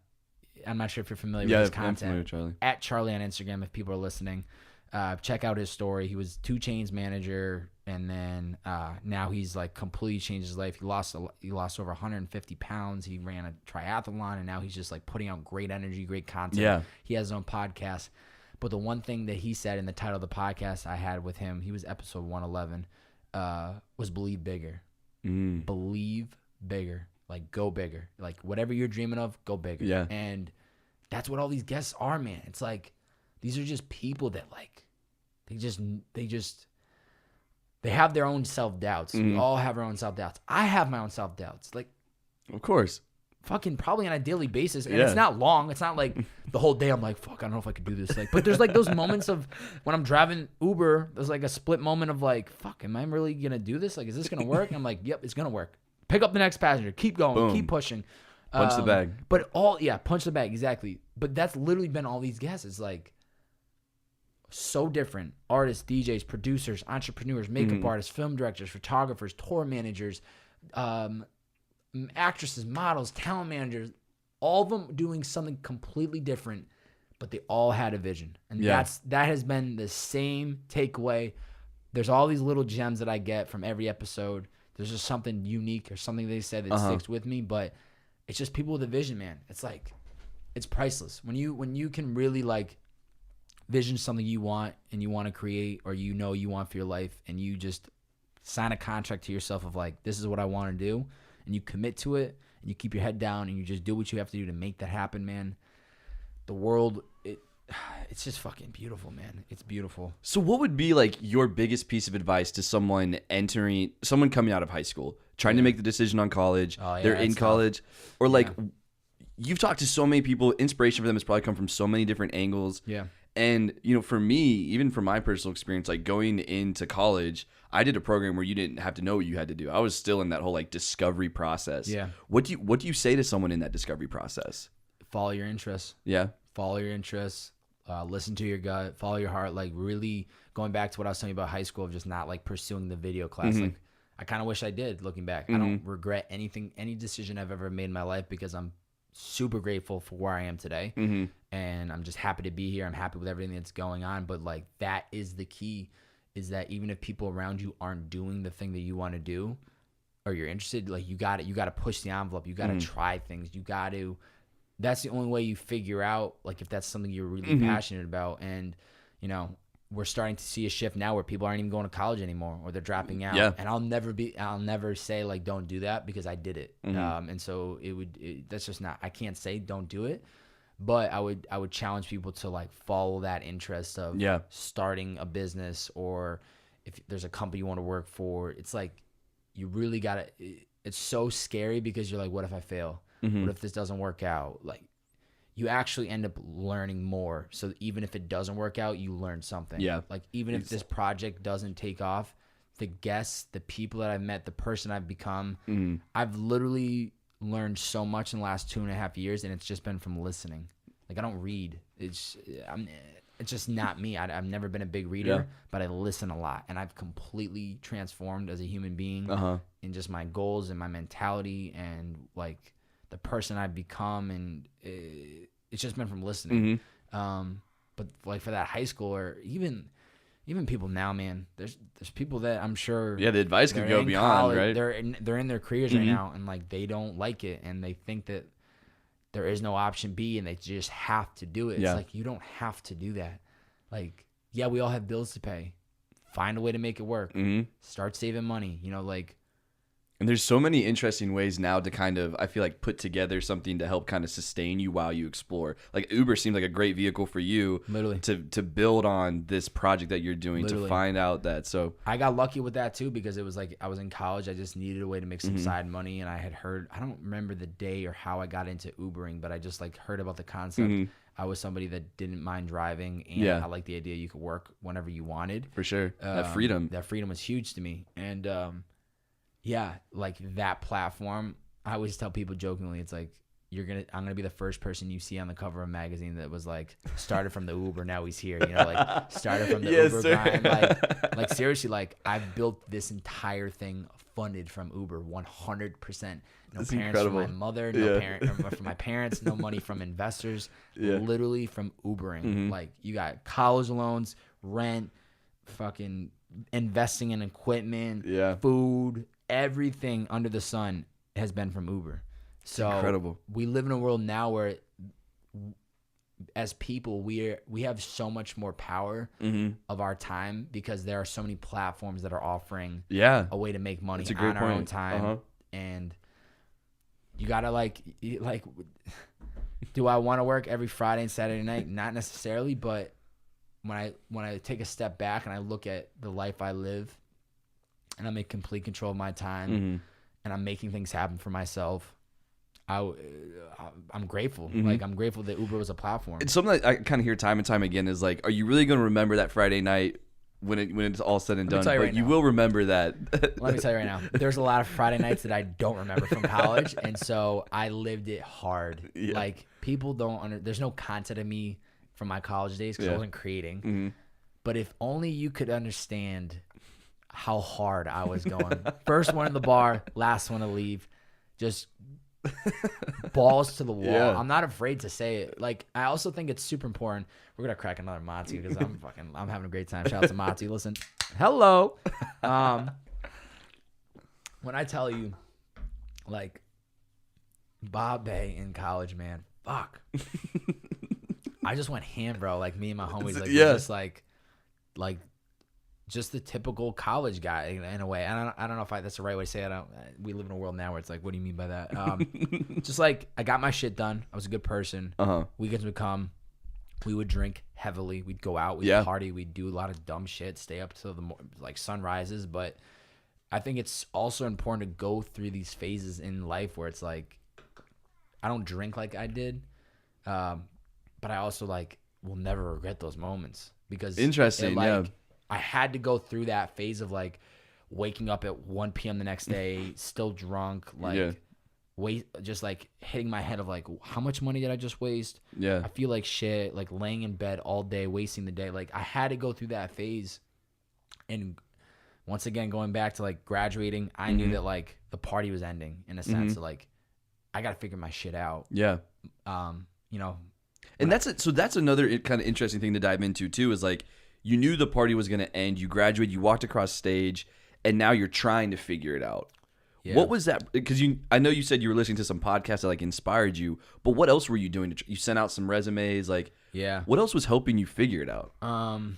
I'm not sure if you're familiar with his content. I'm familiar with Charlie. At Charlie on Instagram, if people are listening, check out his story. He was 2 Chainz manager, and then now he's like completely changed his life. He lost over 150 pounds. He ran a triathlon, and now he's just like putting out great energy, great content. Yeah. He has his own podcast. But the one thing that he said in the title of the podcast I had with him, he was episode 111, was believe bigger. Believe bigger. Like, go bigger. Like, whatever you're dreaming of, go bigger. Yeah. And that's what all these guests are, man. It's like, these are just people that, like, they have their own self-doubts. We all have our own self-doubts. I have my own self-doubts. Like, Of course. fucking probably on a daily basis. And Yeah. it's not long. It's not like the whole day I'm like, fuck, I don't know if I could do this. Like, but there's like those moments of when I'm driving Uber, there's like a split moment of like, fuck, am I really going to do this? Like, is this going to work? I'm like, yep, it's going to work. Pick up the next passenger. Keep going. Boom. Keep pushing. Punch the bag. But punch the bag. Exactly. But that's literally been all these guests. It's like so different. Artists, DJs, producers, entrepreneurs, makeup artists, film directors, photographers, tour managers, actresses, models, talent managers, all of them doing something completely different, but they all had a vision. And that has been the same takeaway. There's all these little gems that I get from every episode. There's just something unique or something they said that sticks with me, but it's just people with a vision, man. It's like, it's priceless. When you can really like vision something you want and you want to create, or you know you want for your life, and you just sign a contract to yourself of like, this is what I want to do, and you commit to it, and you keep your head down, and you just do what you have to do to make that happen, man. The world, it's just fucking beautiful, man. It's beautiful. So what would be like your biggest piece of advice to someone coming out of high school, trying to make the decision on college, they're in college, or like you've talked to so many people, inspiration for them has probably come from so many different angles. Yeah. And, you know, for me, even from my personal experience, like going into college, I did a program where you didn't have to know what you had to do. I was still in that whole like discovery process. Yeah. What do you say to someone in that discovery process? Follow your interests. Yeah. Follow your interests. Listen to your gut. Follow your heart. Like, really going back to what I was telling you about high school, of just not like pursuing the video class. Like, I kind of wish I did, looking back. I don't regret any decision I've ever made in my life, because I'm super grateful for where I am today. And I'm just happy to be here. I'm happy with everything that's going on. But like, that is the key, is that even if people around you aren't doing the thing that you want to do, or you're interested, like, you got to push the envelope. You got to try things. That's the only way you figure out, like, if that's something you're really passionate about. And, you know, we're starting to see a shift now where people aren't even going to college anymore, or they're dropping out. Yeah. And I'll never say like, don't do that, because I did it. And so that's just not, I can't say don't do it, but I would challenge people to like follow that interest of starting a business, or if there's a company you want to work for. It's like, you really gotta, it's so scary, because you're like, what if I fail? What if this doesn't work out? Like, you actually end up learning more. So even if it doesn't work out, you learn something. Yeah. Like, even if this project doesn't take off, the guests, the people that I've met, the person I've become, I've literally learned so much in the last 2.5 years, and it's just been from listening. Like, I don't read. It's just not me. I've never been a big reader, but I listen a lot, and I've completely transformed as a human being in just my goals and my mentality, and like the person I've become, and it's just been from listening. But like, for that high school, or even people now, man, there's people that I'm sure the advice could go beyond college, right? They're in their careers right now, and like, they don't like it, and they think that there is no option B, and they just have to do it. It's like, you don't have to do that. Like, yeah, we all have bills to pay. Find a way to make it work. Start saving money. You know, like, And there's so many interesting ways now to kind of, I feel like, put together something to help kind of sustain you while you explore. Like Uber seems like a great vehicle for you Literally. to build on this project that you're doing, to find out that. So I got lucky with that too, because it was like I was in college. I just needed a way to make some side money. And I had heard, I don't remember the day or how I got into Ubering, but I just like heard about the concept. I was somebody that didn't mind driving, and I liked the idea you could work whenever you wanted. For sure. That freedom. That freedom was huge to me. And yeah, like that platform, I always tell people jokingly, it's like I'm gonna be the first person you see on the cover of a magazine that was like started from the Uber, now he's here, you know, like started from the Uber grind. Like seriously, like I've built this entire thing funded from Uber 100%. No That's parents incredible. from my mother, no parent from my parents, no money from investors, literally from Ubering. Like you got college loans, rent, fucking investing in equipment, food, everything under the sun has been from Uber. So incredible. We live in a world now where as people we have so much more power of our time, because there are so many platforms that are offering a way to make money on our own time. And you gotta like do I want to work every Friday and Saturday night? Not necessarily, but when I take a step back and I look at the life I live, and I'm in complete control of my time, and I'm making things happen for myself, I'm grateful. Like I'm grateful that Uber was a platform. It's something that I kind of hear time and time again is like, are you really going to remember that Friday night when it's all said and done? But you will remember that. Let me tell you right now, there's a lot of Friday nights that I don't remember from college, and so I lived it hard. Like people there's no content of me from my college days because I wasn't creating. But if only you could understand how hard I was going. First one in the bar, last one to leave. Just balls to the wall. I'm not afraid to say it. Like I also think it's super important. We're gonna crack another Monty because I'm having a great time. Shout out to Monty. Listen, hello. When I tell you, like Bobbbaaaay in college, man, fuck. I just went ham, bro. Like me and my homies, like just like just the typical college guy in a way. I don't know if that's the right way to say it. We live in a world now where it's like, what do you mean by that? Just like I got my shit done. I was a good person. Weekends would come. We would drink heavily. We'd go out. We'd party. We'd do a lot of dumb shit. Stay up till the like sunrises. But I think it's also important to go through these phases in life where it's like I don't drink like I did, but I also like will never regret those moments because interesting. I had to go through that phase of like waking up at 1 p.m. the next day, still drunk, like just like hitting my head of like, how much money did I just waste? I feel like shit, like laying in bed all day, wasting the day. Like I had to go through that phase. And once again, going back to like graduating, I knew that like the party was ending in a sense of like, I got to figure my shit out. You know, and so that's another kind of interesting thing to dive into too, is like, you knew the party was going to end. You graduated. You walked across stage, and now you're trying to figure it out. What was that? Because I know you said you were listening to some podcasts that like inspired you, but what else were you doing? You sent out some resumes, like what else was helping you figure it out? Man,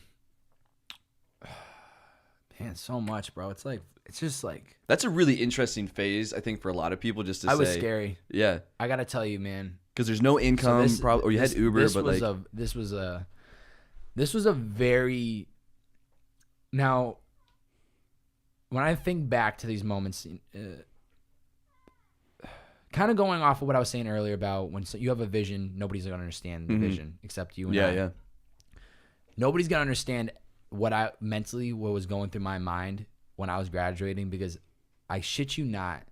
so much, bro. It's just like that's a really interesting phase, I think, for a lot of people. Just to say, was scary. Yeah, I gotta tell you, man, because there's no income, or you had Uber, but this was a very now. When I think back to these moments, kind of going off of what I was saying earlier about when you have a vision, nobody's gonna understand the vision except you and I. Nobody's gonna understand what was going through my mind when I was graduating, because I shit you not,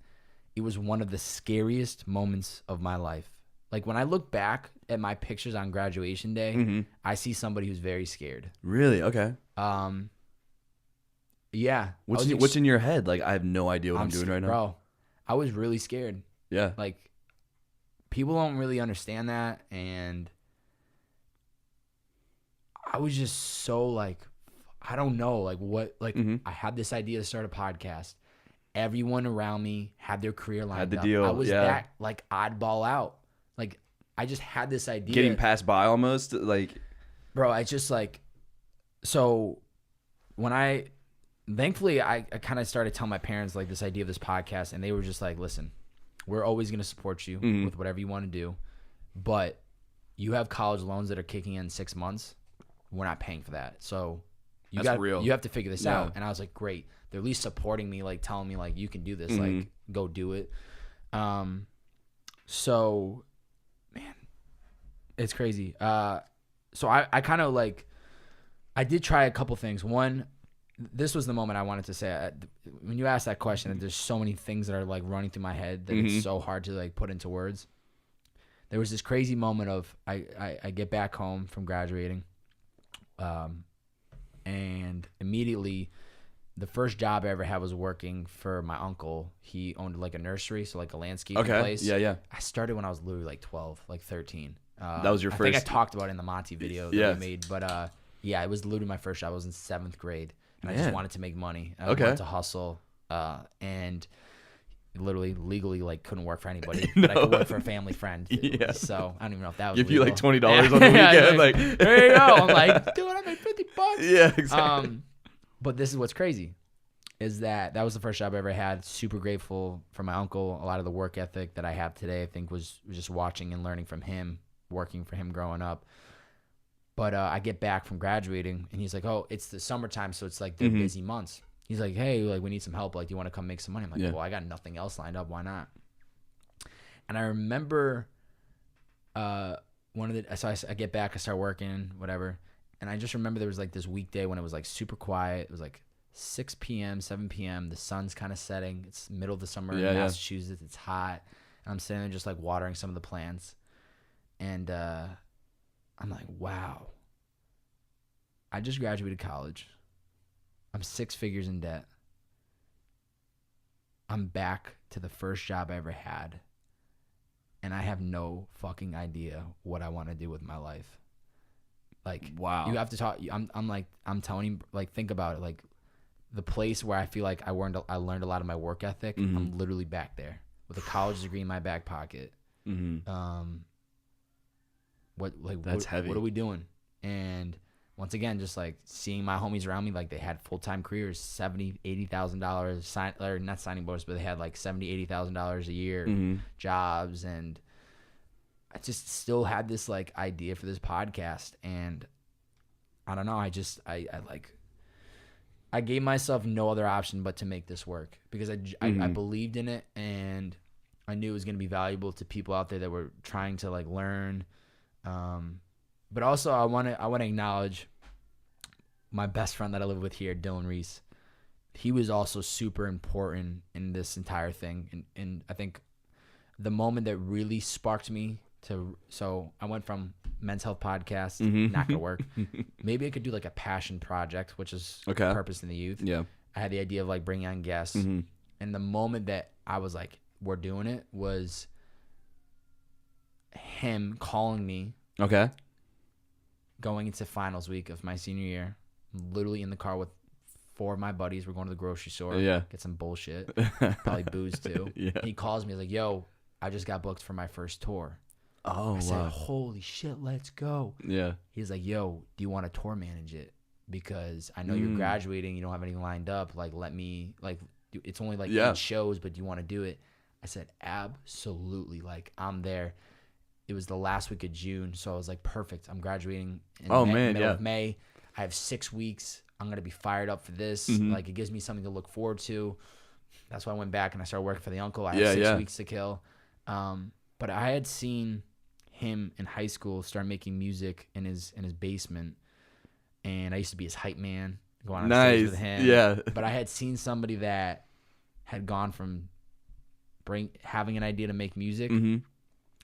it was one of the scariest moments of my life. Like when I look back at my pictures on graduation day, I see somebody who's very scared. Really? Okay. Yeah. What's in your head? Like I have no idea what I'm doing right now. Bro, I was really scared. Yeah. Like people don't really understand that, and I was just so like, I don't know, like what, like I had this idea to start a podcast. Everyone around me had their career lined up. Had the deal. I was that like oddball out. Like I just had this idea. Getting passed by almost, like. Bro, I just like, so when I thankfully, I kind of started telling my parents like this idea of this podcast, and they were just like, listen, we're always going to support you with whatever you want to do, but you have college loans that are kicking in 6 months. We're not paying for that. So you have to figure this out. And I was like, great. They're at least supporting me, like telling me like, you can do this, like go do it. So man, it's crazy. So I kind of like, I did try a couple things. One, this was the moment I wanted to say, when you asked that question, there's so many things that are like running through my head that it's so hard to like put into words. There was this crazy moment of I get back home from graduating, and immediately the first job I ever had was working for my uncle. He owned like a nursery, so like a landscaping place. Yeah. I started when I was literally like 12, like 13. That was your first? I think I talked about it in the Monty video that we made, but yeah, it was literally my first job. I was in 7th grade, and I just wanted to make money. I wanted to hustle, and literally legally like couldn't work for anybody, but I could work for a family friend. So I don't even know if that was give legal. you like $20 on the weekend. like there you go. I'm like, dude, I made $50. Yeah, exactly. But this is what's crazy, is that was the first job I ever had. Super grateful for my uncle. A lot of the work ethic that I have today, I think, was just watching and learning from him, working for him growing up. But I get back from graduating, and he's like, oh, it's the summertime, so it's like the busy months. He's like, hey, like we need some help. Like, do you want to come make some money? I'm like, well, I got nothing else lined up. Why not? And I remember I get back, I start working, whatever. And I just remember there was like this weekday when it was like super quiet. It was like 6 p.m., 7 p.m. The sun's kind of setting. It's middle of the summer in Massachusetts. It's hot. And I'm sitting there just like watering some of the plants. And I'm like, wow. I just graduated college. I'm 6 figures in debt. I'm back to the first job I ever had. And I have no fucking idea what I want to do with my life. Like, wow. You have to talk. I'm telling you, like, think about it. Like, the place where I feel like I learned a lot of my work ethic, I'm literally back there with a college degree in my back pocket. That's heavy. What are we doing? And once again, just like seeing my homies around me, like they had full-time careers, $70,000, $80,000, or not signing bonus, but they had like $70,000, $80,000 a year jobs. And I just still had this like idea for this podcast. And I don't know. I gave myself no other option but to make this work, because I believed in it, and I knew it was going to be valuable to people out there that were trying to like learn. But also I want to acknowledge my best friend that I live with here, Dylan Reese. He was also super important in this entire thing. And I think the moment that really sparked me so I went from men's health podcast, not going to work. Maybe I could do like a passion project, which is Purpose in the Youth. Yeah. I had the idea of like bringing on guests. And the moment that I was like, we're doing it, was him calling me. Okay. Going into finals week of my senior year, I'm literally in the car with 4 of my buddies. We're going to the grocery store. Get some bullshit. Probably booze too. He calls me like, yo, I just got booked for my first tour. I said, holy shit, let's go. He's like, yo, do you want to tour manage it? Because I know you're graduating. You don't have anything lined up. Like, let me, like, it's only like 8 shows, but do you want to do it? I said, absolutely. Like, I'm there. It was the last week of June, so I was like, perfect. I'm graduating in middle of May. I have 6 weeks. I'm going to be fired up for this. Like, it gives me something to look forward to. That's why I went back and I started working for the uncle. I had 6 weeks to kill. But I had seen him in high school start making music in his basement, and I used to be his hype man, going on stage with him. But I had seen somebody that had gone from having an idea to make music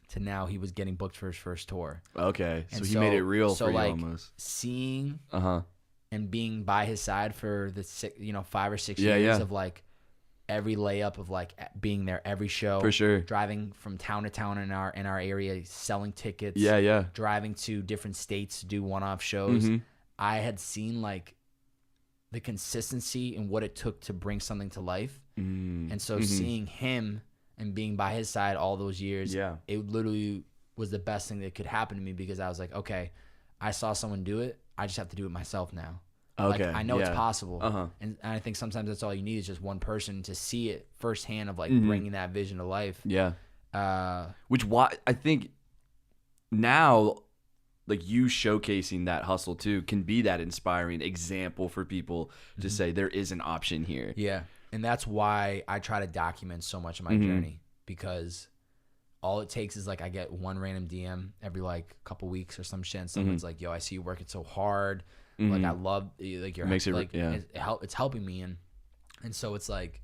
to now he was getting booked for his first tour. Okay, so he made it real for you, like, almost. Seeing and being by his side for the 5 or 6 years of like every layup of like being there every show, for sure, driving from town to town in our area, selling tickets, driving to different states to do one-off shows. I had seen like the consistency and what it took to bring something to life. And so seeing him and being by his side all those years, it literally was the best thing that could happen to me, because I was like, okay, I saw someone do it. I just have to do it myself now. Okay. Like, I know it's possible. Uh-huh. And I think sometimes that's all you need is just one person to see it firsthand of like Mm-hmm. bringing that vision to life. Yeah. Why I think now, like you showcasing that hustle too can be that inspiring example for people to say there is an option here. Yeah. And that's why I try to document so much of my Mm-hmm. journey, because all it takes is like I get one random DM every like couple weeks or some shit, and someone's Mm-hmm. like, "Yo, I see you working so hard. Like I love like your Makes it like yeah. it's helping me." And so it's like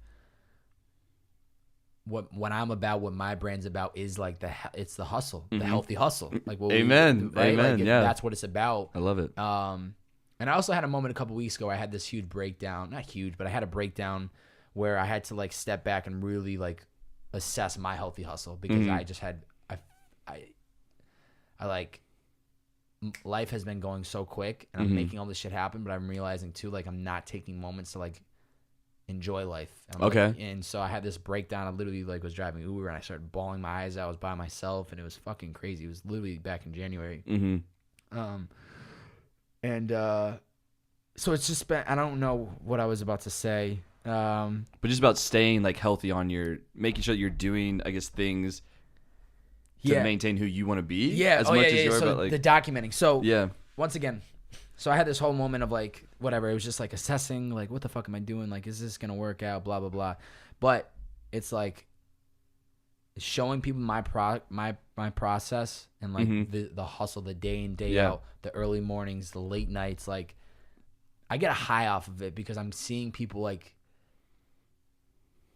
what I'm about, what my brand's about is like it's the hustle, the healthy hustle. Like what Amen. right? Amen. Like, Yeah. that's what it's about. I love it. And I also had a moment a couple weeks ago. I had this huge breakdown, not huge, but I had a breakdown where I had to like step back and really like assess my healthy hustle, because I just had, I like, life has been going so quick and I'm making all this shit happen, but I'm realizing too, like I'm not taking moments to like enjoy life. And Okay. like, and so I had this breakdown. I literally like was driving Uber and I started bawling my eyes out. I was by myself and it was fucking crazy. It was literally back in January. So it's just been, I don't know what I was about to say. But just about staying like healthy on making sure that you're doing, I guess, things to maintain who you want to be. Yeah. As much as you're so about like the documenting. So yeah. once again, so I had this whole moment of like, whatever. It was just like assessing, like, what the fuck am I doing? Like, is this going to work out? Blah, blah, blah. But it's like showing people my process and like the hustle, the day in, day out, the early mornings, the late nights. Like, I get a high off of it because I'm seeing people like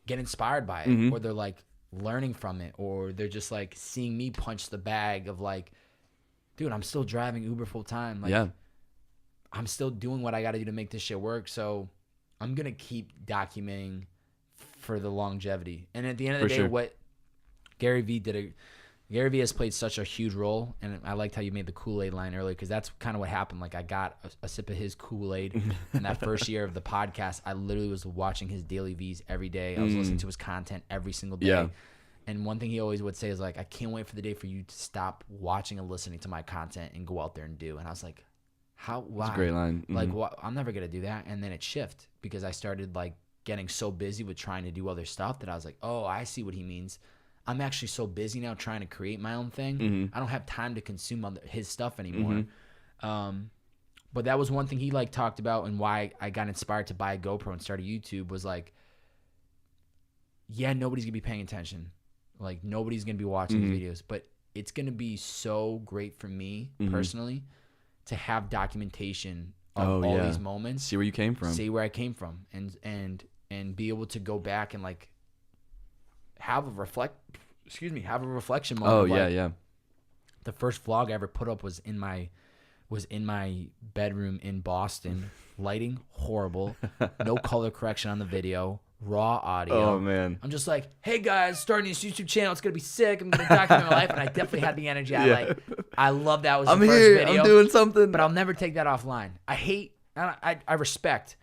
get inspired by it, or they're like learning from it, or they're just like seeing me punch the bag of like, dude, I'm still driving Uber full time. Like, I'm still doing what I got to do to make this shit work. So I'm going to keep documenting for the longevity. And at the end of the day, what Gary Vee has played such a huge role. And I liked how you made the Kool-Aid line earlier, because that's kind of what happened. Like, I got a sip of his Kool-Aid in that first year of the podcast. I literally was watching his daily V's every day. I was listening to his content every single day. Yeah. And one thing he always would say is like, I can't wait for the day for you to stop watching and listening to my content and go out there and do. And I was like, why? That's a great line. Like, I'm never going to do that. And then it shifted because I started like getting so busy with trying to do other stuff that I was like, oh, I see what he means. I'm actually so busy now trying to create my own thing. I don't have time to consume his stuff anymore. But that was one thing he like talked about, and why I got inspired to buy a GoPro and start a YouTube was like, yeah, nobody's gonna be paying attention. Like, nobody's gonna be watching these videos, but it's gonna be so great for me personally to have documentation of all these moments. See where you came from. See where I came from, and be able to go back and like have a reflection moment. Oh, of, like, yeah. The first vlog I ever put up was in my bedroom in Boston. Lighting horrible, no color correction on the video, raw audio. Oh, man. I'm just like, hey guys, starting this YouTube channel. It's gonna be sick. I'm gonna document my life, and I definitely had the energy. I love that was the first video. I'm doing something. But I'll never take that offline. I respect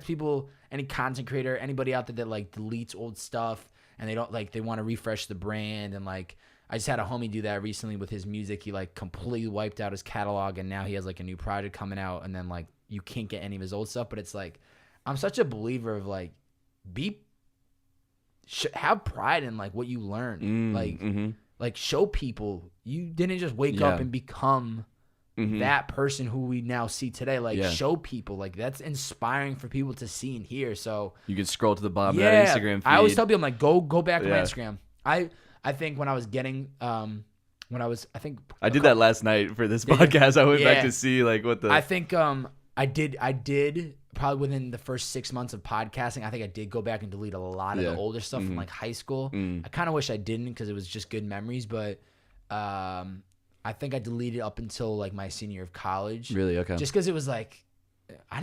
people, any content creator, anybody out there that like deletes old stuff and they want to refresh the brand. And like, I just had a homie do that recently with his music. He like completely wiped out his catalog, and now he has like a new project coming out, and then like you can't get any of his old stuff. But it's like, I'm such a believer of like, have pride in like what you learn. Like show people you didn't just wake up and become that person who we now see today. Like, show people, like, that's inspiring for people to see and hear. So you can scroll to the bottom of that Instagram feed. I always tell people, I'm like, go back to my Instagram. I think when I was getting I did that last night for this podcast. I went back to see like what the I think I did probably within the first 6 months of podcasting. I think I did go back and delete a lot of the older stuff from like high school. I kind of wish I didn't, because it was just good memories, but I think I deleted up until like my senior year of college. Really? Okay. Just because it was like, I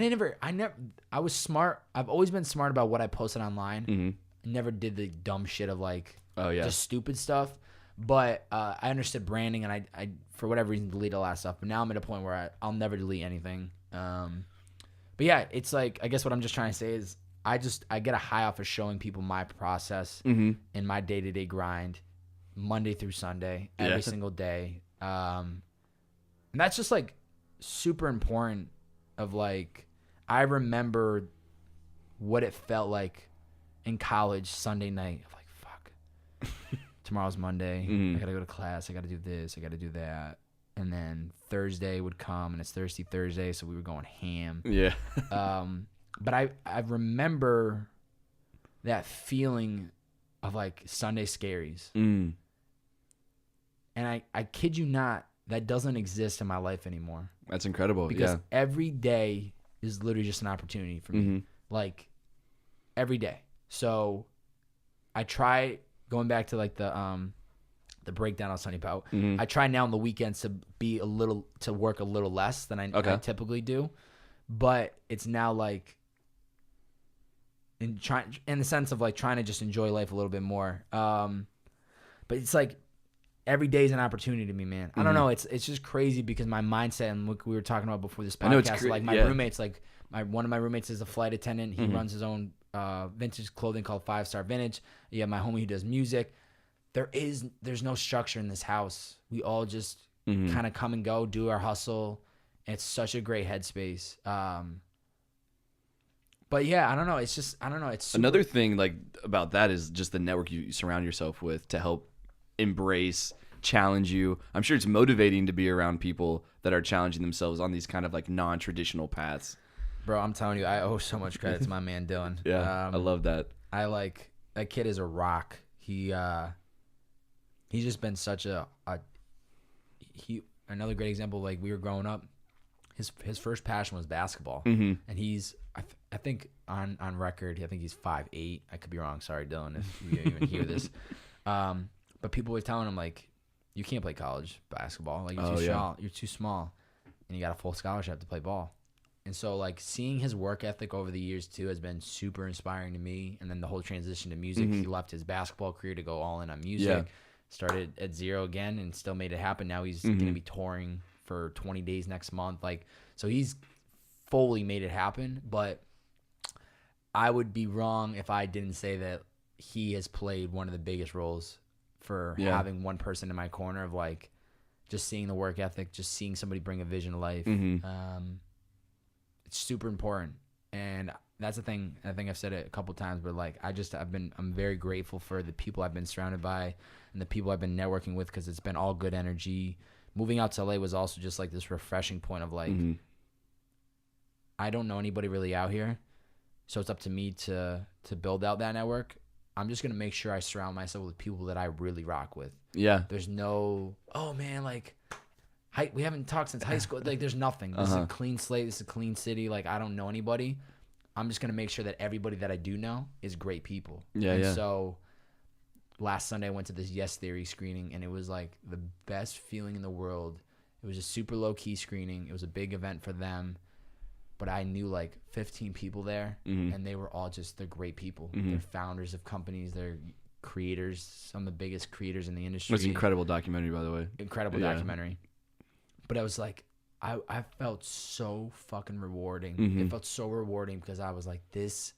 was smart. I've always been smart about what I posted online. Never did the dumb shit of like, just stupid stuff. But I understood branding, and I for whatever reason deleted a lot of stuff. But now I'm at a point where I'll never delete anything. But yeah, it's like, I guess what I'm just trying to say is I get a high off of showing people my process in my day-to-day grind, Monday through Sunday, every single day. And that's just like super important of like, I remember what it felt like in college Sunday night. I'm like, fuck, tomorrow's Monday. I got to go to class. I got to do this. I got to do that. And then Thursday would come, and it's Thirsty Thursday, so we were going ham. Yeah. But I remember that feeling of like Sunday scaries. And I kid you not, that doesn't exist in my life anymore. That's incredible. Because every day is literally just an opportunity for me. Like every day. So I try going back to like the breakdown I was telling you about. I try now on the weekends to work a little less than I typically do. But it's now like in the sense of like trying to just enjoy life a little bit more. But it's like every day is an opportunity to me, man. I don't know. It's just crazy because my mindset, and what we were talking about before this podcast, like my roommates, like one of my roommates is a flight attendant. He runs his own vintage clothing called 5 Star Vintage. Yeah, my homie who does music. There's no structure in this house. We all just kind of come and go, do our hustle. It's such a great headspace. But yeah, I don't know. It's just, I don't know. It's super... Another thing like about that is just the network you surround yourself with to help embrace, challenge you. I'm sure it's motivating to be around people that are challenging themselves on these kind of like non-traditional paths. Bro, I'm telling you, I owe so much credit to my man Dylan. Yeah, I love that. That kid is a rock. He's just been such another great example. Like we were growing up, his first passion was basketball, and he's I think on record, I think he's 5'8". I could be wrong. Sorry, Dylan, if you even hear this. But people were telling him like, you can't play college basketball. Like you're too small. You're too small, and you got a full scholarship to play ball. And so like seeing his work ethic over the years too has been super inspiring to me. And then the whole transition to music, he left his basketball career to go all in on music. Started at zero again and still made it happen. Now he's going to be touring for 20 days next month. Like, so he's fully made it happen. But I would be wrong if I didn't say that he has played one of the biggest roles for having one person in my corner of like just seeing the work ethic, just seeing somebody bring a vision to life. It's super important. And that's the thing. I think I've said it a couple times, but like I'm very grateful for the people I've been surrounded by and the people I've been networking with, because it's been all good energy. Moving out to LA was also just like this refreshing point of like, I don't know anybody really out here, so it's up to me to build out that network. I'm just gonna make sure I surround myself with people that I really rock with. Yeah. There's no, oh man, like we haven't talked since high school. Like there's nothing. This is a clean slate. This is a clean city. Like I don't know anybody. I'm just gonna make sure that everybody that I do know is great people. So last Sunday I went to this Yes Theory screening, and it was like the best feeling in the world. It was a super low key screening. It was a big event for them, but I knew like 15 people there, and they were all just, they're great people. They're founders of companies. They're creators, some of the biggest creators in the industry. It's an incredible documentary, by the way. Incredible documentary. But I was like, I felt so fucking rewarding. It felt so rewarding because I was like, this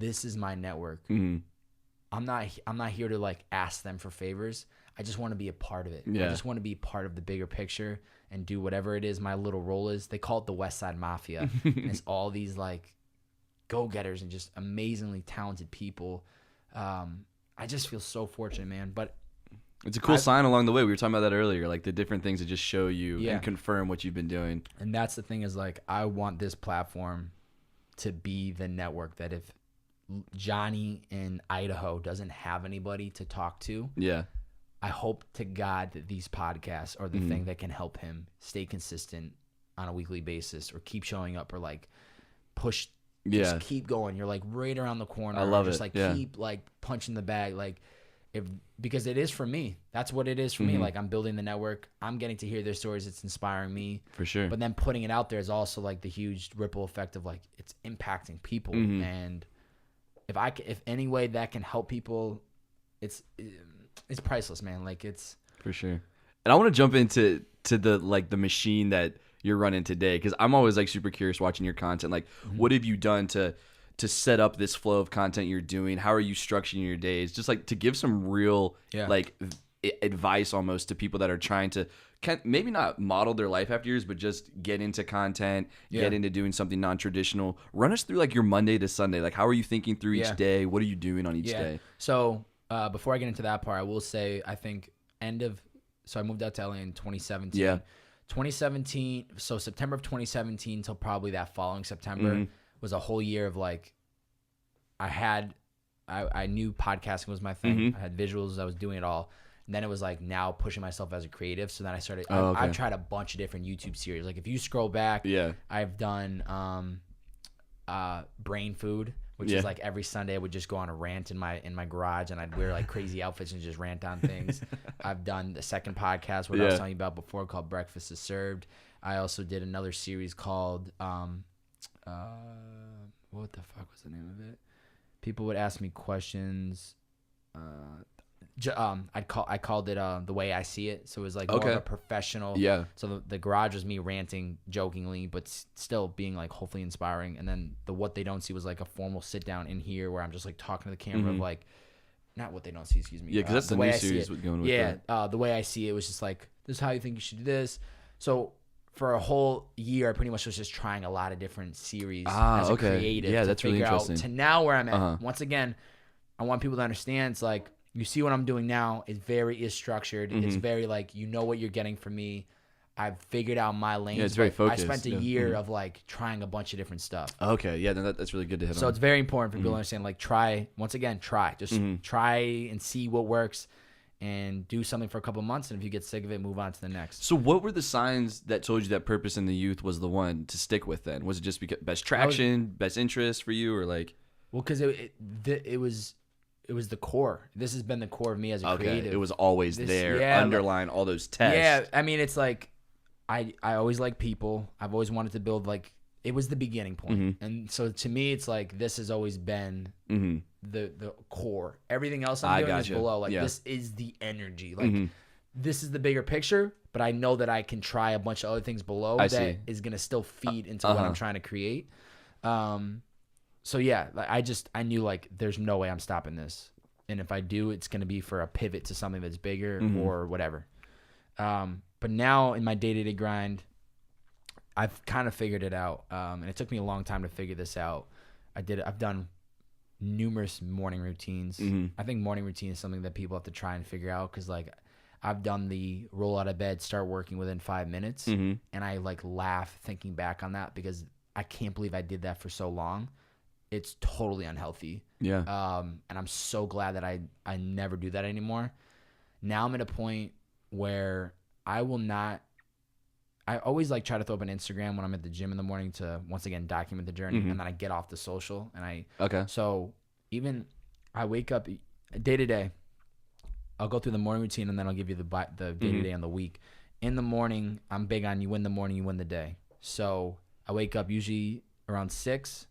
is my network. I'm not here to like ask them for favors. I just want to be a part of it. I just want to be part of the bigger picture and do whatever it is my little role is. They call it the West Side Mafia. And it's all these like go-getters and just amazingly talented people. I just feel so fortunate, man. But it's a cool sign along the way. We were talking about that earlier, like the different things that just show you and confirm what you've been doing. And that's the thing is like, I want this platform to be the network that if Johnny in Idaho doesn't have anybody to talk to, I hope to God that these podcasts are the thing that can help him stay consistent on a weekly basis, or keep showing up, or like push, just keep going. You're like right around the corner. I love just it. Like keep like punching the bag, like because it is for me. That's what it is for me. Like I'm building the network. I'm getting to hear their stories. It's inspiring me for sure. But then putting it out there is also like the huge ripple effect of like it's impacting people. And if any way that can help people, it's priceless, man. Like it's for sure. And I want to jump into the like the machine that you're running today, because I'm always like super curious watching your content. Like what have you done to set up this flow of content you're doing? How are you structuring your days? Just like to give some real like advice almost to people that are trying to maybe not model their life after yours, but just get into content, get into doing something non-traditional. Run us through like your Monday to Sunday. Like, how are you thinking through each day? What are you doing on each day? So before I get into that part, I will say I think so I moved out to LA in 2017. Yeah. 2017, so September of 2017 till probably that following September was a whole year of like, I knew podcasting was my thing. I had visuals. I was doing it all. And then it was like now pushing myself as a creative. So then I started, I've tried a bunch of different YouTube series. Like if you scroll back, I've done Brain Food, which is like every Sunday I would just go on a rant in my garage and I'd wear like crazy outfits and just rant on things. I've done the second podcast, what I was telling you about before, called Breakfast is Served. I also did another series called, what the fuck was the name of it? People would ask me questions. I called it The Way I See It. So it was like more of a professional. Yeah. So the garage was me ranting jokingly, but still being like hopefully inspiring. And then the What They Don't See was like a formal sit down in here where I'm just like talking to the camera of like, not what they don't see, excuse me. Yeah, because that's the new series going with it. The Way I See It was just like, this is how you think you should do this. So for a whole year, I pretty much was just trying a lot of different series as a creative. Yeah, that's really interesting. To now where I'm at. Once again, I want people to understand it's like, you see what I'm doing now is structured. It's very like, you know what you're getting from me. I've figured out my lanes. Yeah, it's very focused. I spent a year of like trying a bunch of different stuff. Okay, yeah, that's really good to hit on. So it's very important for people to understand, like try. Just try and see what works and do something for a couple of months. And if you get sick of it, move on to the next. So what were the signs that told you that Purpose in the Youth was the one to stick with then? Was it just because best traction, best interest for you, or like? Well, because it was the core. This has been the core of me as a creative. It was always there, underlying all those tests. Yeah, I mean, it's like, I always like people. I've always wanted to build, like, it was the beginning point. And so to me, it's like, this has always been the core. Everything else I'm doing is below. Like, this is the energy. Like, this is the bigger picture, but I know that I can try a bunch of other things below is going to still feed into what I'm trying to create. So yeah, like I knew like there's no way I'm stopping this, and if I do, it's gonna be for a pivot to something that's bigger or whatever. But now in my day-to-day grind, I've kind of figured it out, and it took me a long time to figure this out. I've done numerous morning routines. I think morning routine is something that people have to try and figure out because like I've done the roll out of bed, start working within 5 minutes, and I like laugh thinking back on that because I can't believe I did that for so long. It's totally unhealthy. Yeah. And I'm so glad that I never do that anymore. Now I'm at a point where I always like try to throw up an Instagram when I'm at the gym in the morning to once again document the journey, and then I get off the social and so even I wake up day to day, I'll go through the morning routine and then I'll give you the day to day on the week. In the morning, I'm big on you win the morning, you win the day. So I wake up usually around 6.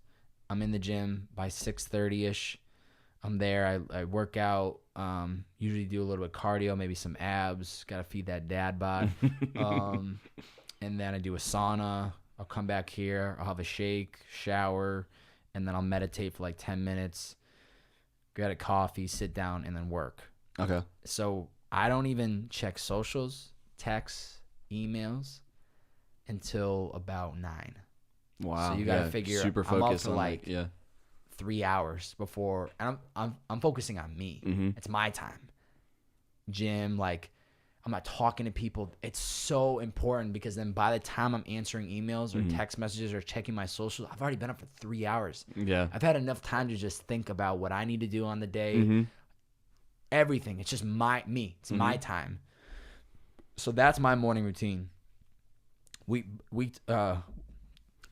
I'm in the gym by 6:30ish. I'm there. I work out. Usually do a little bit of cardio, maybe some abs. Got to feed that dad bod. And then I do a sauna. I'll come back here. I'll have a shake, shower, and then I'll meditate for like 10 minutes. Get a coffee, sit down, and then work. Okay. So I don't even check socials, texts, emails until about 9. Wow. So you gotta figure super I'm up focused for on like 3 hours before, and I'm focusing on me. It's my time. Gym, like I'm not talking to people. It's so important because then by the time I'm answering emails or text messages or checking my socials, I've already been up for 3 hours. Yeah. I've had enough time to just think about what I need to do on the day. Everything. It's just me. It's my time. So that's my morning routine.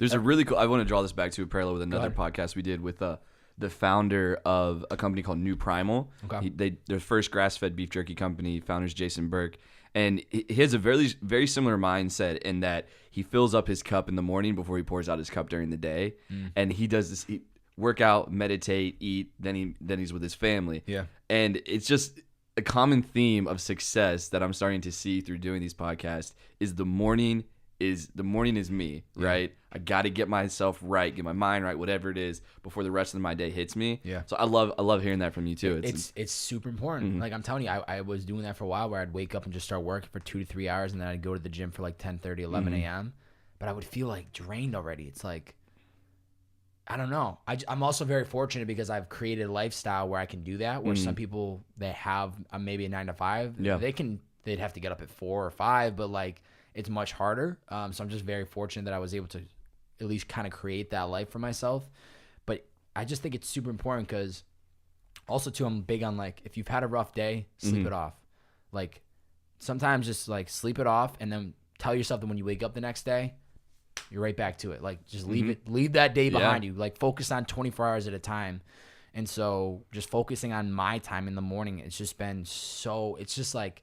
There's a really cool, I want to draw this back to a parallel with another podcast we did with the founder of a company called New Primal. Okay. Their first grass-fed beef jerky company, founder's Jacob Burt. And he has a very, very similar mindset in that he fills up his cup in the morning before he pours out his cup during the day. And he does this, work out, meditate, eat, then he's with his family. Yeah. And it's just a common theme of success that I'm starting to see through doing these podcasts is the morning is the morning is me, right? I got to get myself right, get my mind right, whatever it is, before the rest of my day hits me. Yeah. So I love hearing that from you too. It's super important. Like I'm telling you, I was doing that for a while where I'd wake up and just start working for 2 to 3 hours, and then I'd go to the gym for like 10:30, 11 a.m. But I would feel like drained already. It's like, I don't know. I'm also very fortunate because I've created a lifestyle where I can do that. Where some people that have maybe a 9 to 5, they'd have to get up at 4 or 5, but like it's much harder. So I'm just very fortunate that I was able to at least kind of create that life for myself. But I just think it's super important because also too, I'm big on like, if you've had a rough day, sleep it off. Like sometimes just like sleep it off and then tell yourself that when you wake up the next day, you're right back to it. Like just leave that day behind you. Like focus on 24 hours at a time. And so just focusing on my time in the morning, it's just been it's just like,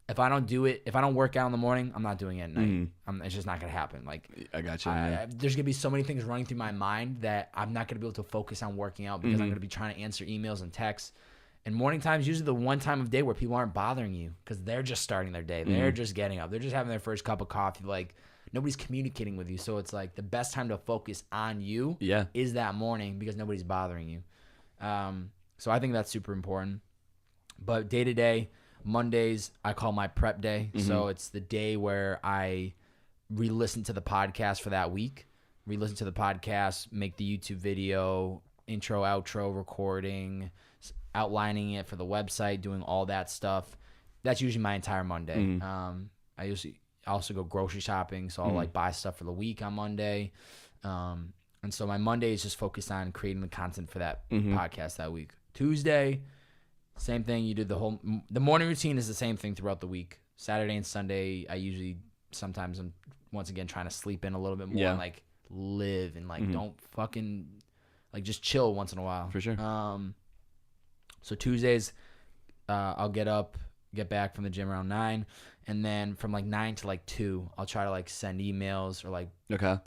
if I don't work out in the morning, I'm not doing it at night. It's just not going to happen. Like I got you. There's going to be so many things running through my mind that I'm not going to be able to focus on working out because I'm going to be trying to answer emails and texts. And morning time is usually the one time of day where people aren't bothering you because they're just starting their day. They're just getting up. They're just having their first cup of coffee. Like nobody's communicating with you. So it's like the best time to focus on you is that morning because nobody's bothering you. So I think that's super important. But day to day, Mondays, I call my prep day. So it's the day where I re-listen to the podcast for that week, re-listen to the podcast, make the YouTube video, intro, outro, recording, outlining it for the website, doing all that stuff. That's usually my entire Monday. I usually also go grocery shopping, so I'll like buy stuff for the week on Monday. And so my Monday is just focused on creating the content for that podcast that week. Tuesday, same thing. You do the morning routine is the same thing throughout the week. Saturday and Sunday, sometimes I'm once again trying to sleep in a little bit more and like live and like don't fucking like just chill once in a while. For sure. So Tuesdays, I'll get back from the gym around 9, and then from like 9 to like 2, I'll try to like send emails or like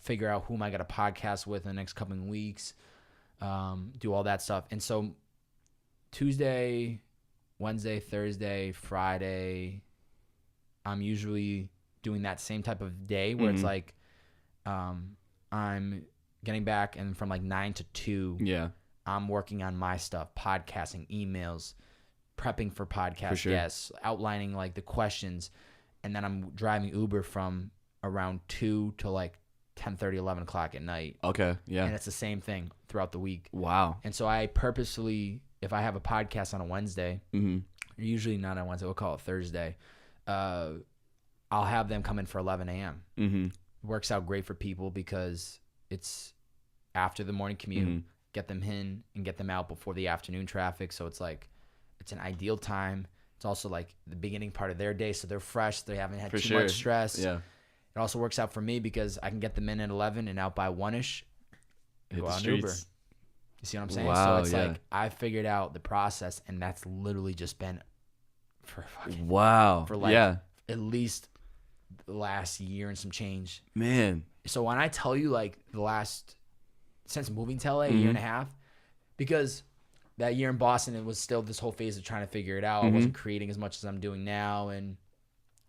figure out who am I got a podcast with in the next couple of weeks, do all that stuff. And so Tuesday, Wednesday, Thursday, Friday, I'm usually doing that same type of day where it's like I'm getting back, and from like 9 to 2, I'm working on my stuff, podcasting, emails, prepping for podcast guests, outlining like the questions, and then I'm driving Uber from around 2 to like 10:30, 11 o'clock at night. Okay, yeah. And it's the same thing throughout the week. Wow. And so I purposely, if I have a podcast on a Wednesday, usually not on Wednesday, we'll call it Thursday, I'll have them come in for 11 a.m. It works out great for people because it's after the morning commute, get them in and get them out before the afternoon traffic. So it's like, it's an ideal time. It's also like the beginning part of their day, so they're fresh. They haven't had too much stress. Yeah. It also works out for me because I can get them in at 11 and out by 1-ish. Go on Uber. You see what I'm saying? Wow, so it's like I figured out the process, and that's literally just been for like at least the last year and some change. Man. So when I tell you like since moving to LA, a year and a half, because that year in Boston, it was still this whole phase of trying to figure it out. I wasn't creating as much as I'm doing now. And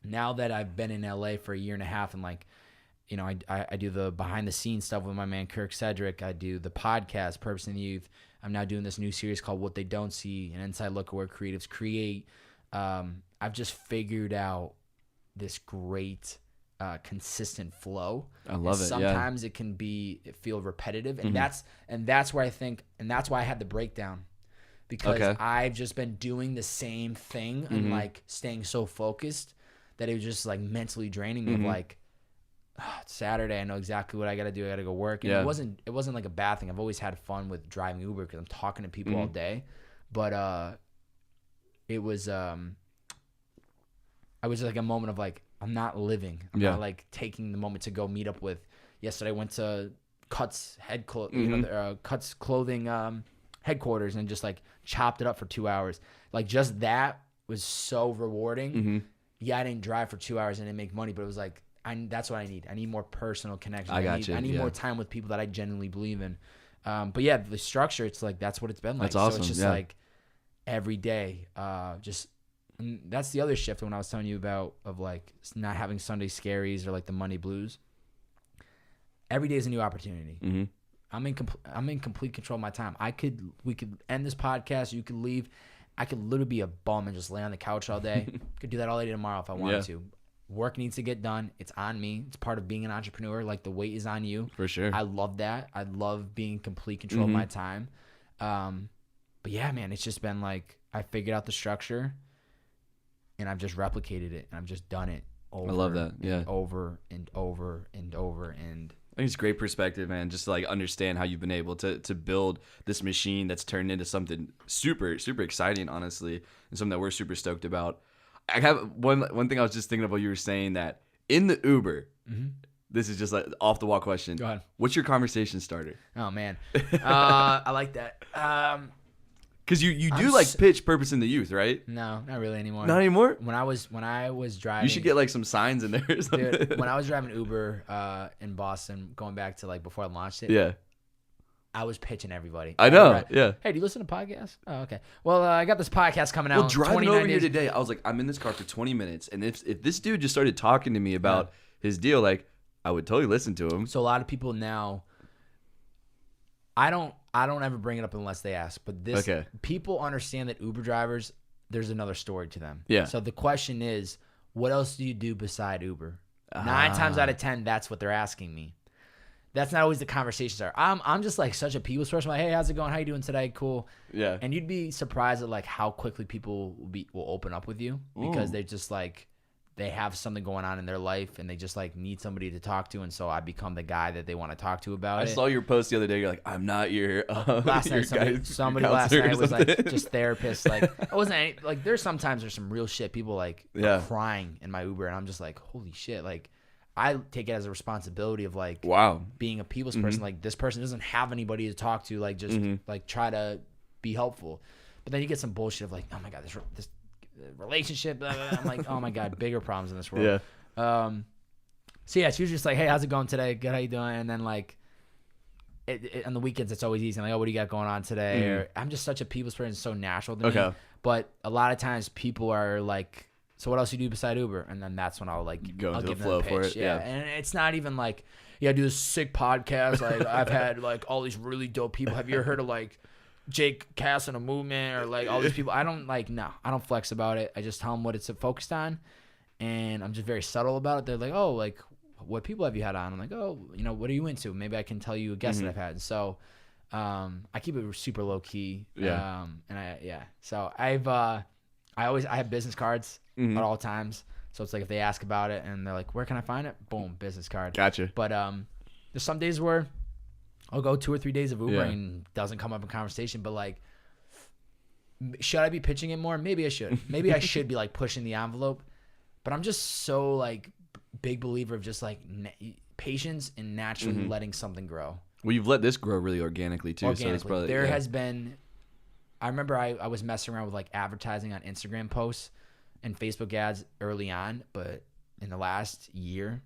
now that I've been in LA for a year and a half, and like, you know, I do the behind the scenes stuff with my man Kirk Cedric. I do the podcast, Purpose in the Youth. I'm now doing this new series called What They Don't See, an inside look at where creatives create. I've just figured out this great consistent flow. I love it. Sometimes it can feel repetitive, and that's where I think, and that's why I had the breakdown, because I've just been doing the same thing and like staying so focused that it was just like mentally draining me. Of like, it's Saturday, I know exactly what I got to do. I got to go work. And it wasn't like a bad thing. I've always had fun with driving Uber because I'm talking to people all day, but it was I was like a moment of like, I'm not living. I'm not like taking the moment to go meet up with. Yesterday I went to Cuts Cuts Clothing headquarters and just like chopped it up for 2 hours. Like just that was so rewarding. Yeah, I didn't drive for 2 hours and didn't make money, but it was like that's what I need. I need more personal connection. I need more time with people that I genuinely believe in. But yeah, the structure, it's like that's what it's been like. That's awesome. So it's just like every day, just and that's the other shift when I was telling you about of like not having Sunday scaries or like the Monday blues. Every day is a new opportunity. Mm-hmm. I'm in complete control of my time. We could end this podcast. You could leave. I could literally be a bum and just lay on the couch all day. Could do that all day tomorrow if I wanted to. Work needs to get done. It's on me. It's part of being an entrepreneur. Like the weight is on you. For sure. I love that. I love being in complete control of my time. But yeah, man, it's just been like I figured out the structure and I've just replicated it and I've just done it over. I love that. Yeah. Over and over and over and. I think it's great perspective, man. Just to like understand how you've been able to build this machine that's turned into something super, super exciting, honestly, and something that we're super stoked about. I have one thing I was just thinking of while you were saying that in the Uber. This is just like off the wall question. Go ahead. What's your conversation starter? Oh man, I like that. Because you do like pitch Purpose in the Youth, right? No, not really anymore. Not anymore? When I was driving, You should get like some signs in there or something. dude, when I was driving Uber in Boston, going back to like before I launched it. Yeah. I was pitching everybody. I know. Yeah. Hey, do you listen to podcasts? Oh, okay. Well, I got this podcast coming out. Well, driving over here days. today, I was like, I'm in this car for 20 minutes, and if this dude just started talking to me about his deal, like, I would totally listen to him. So a lot of people now, I don't ever bring it up unless they ask, but people understand that Uber drivers, there's another story to them. Yeah. So the question is, what else do you do beside Uber? 9 times out of 10, that's what they're asking me. That's not always the conversations are. I'm just like such a people's person. I'm like, hey, how's it going? How you doing today? Cool. Yeah. And you'd be surprised at like how quickly people will open up with you because they just like they have something going on in their life and they just like need somebody to talk to. And so I become the guy that they want to talk to about it. I saw your post the other day. You're like, I'm not your last night. Somebody last night was like just therapist. Like I wasn't like there's some real shit. People like are crying in my Uber and I'm just like, holy shit. Like I take it as a responsibility of like being a people's person. Like this person doesn't have anybody to talk to. Like just like try to be helpful. But then you get some bullshit of like, oh my God, this relationship. Blah, blah, blah. I'm like, oh my God, bigger problems in this world. Yeah. So yeah, it's usually just like, hey, how's it going today? Good, how you doing? And then like on the weekends, it's always easy. I'm like, oh, what do you got going on today? Or I'm just such a people's person. It's so natural to me. But a lot of times people are like, so what else you do beside Uber? And then that's when I'll like I'll give the flow them a pitch. for it. Yeah. And it's not even like, I do this sick podcast. Like I've had like all these really dope people. Have you ever heard of like Jake Cass and a Movement or like all these people? I don't flex about it. I just tell them what it's focused on. And I'm just very subtle about it. They're like, oh, like what people have you had on? I'm like, oh, what are you into? Maybe I can tell you a guest that I've had. So I keep it super low key. Yeah. So I have business cards at all times. So it's like if they ask about it and they're like, where can I find it? Boom, business card. Gotcha. But there's some days where I'll go 2 or 3 days of Ubering and it doesn't come up in conversation. But like, should I be pitching it more? Maybe I should. Maybe I should be like pushing the envelope. But I'm just so like big believer of just like patience and naturally letting something grow. Well, you've let this grow really organically too. Organically. So it's probably, there has been. I remember I was messing around with like advertising on Instagram posts and Facebook ads early on, but in the last year,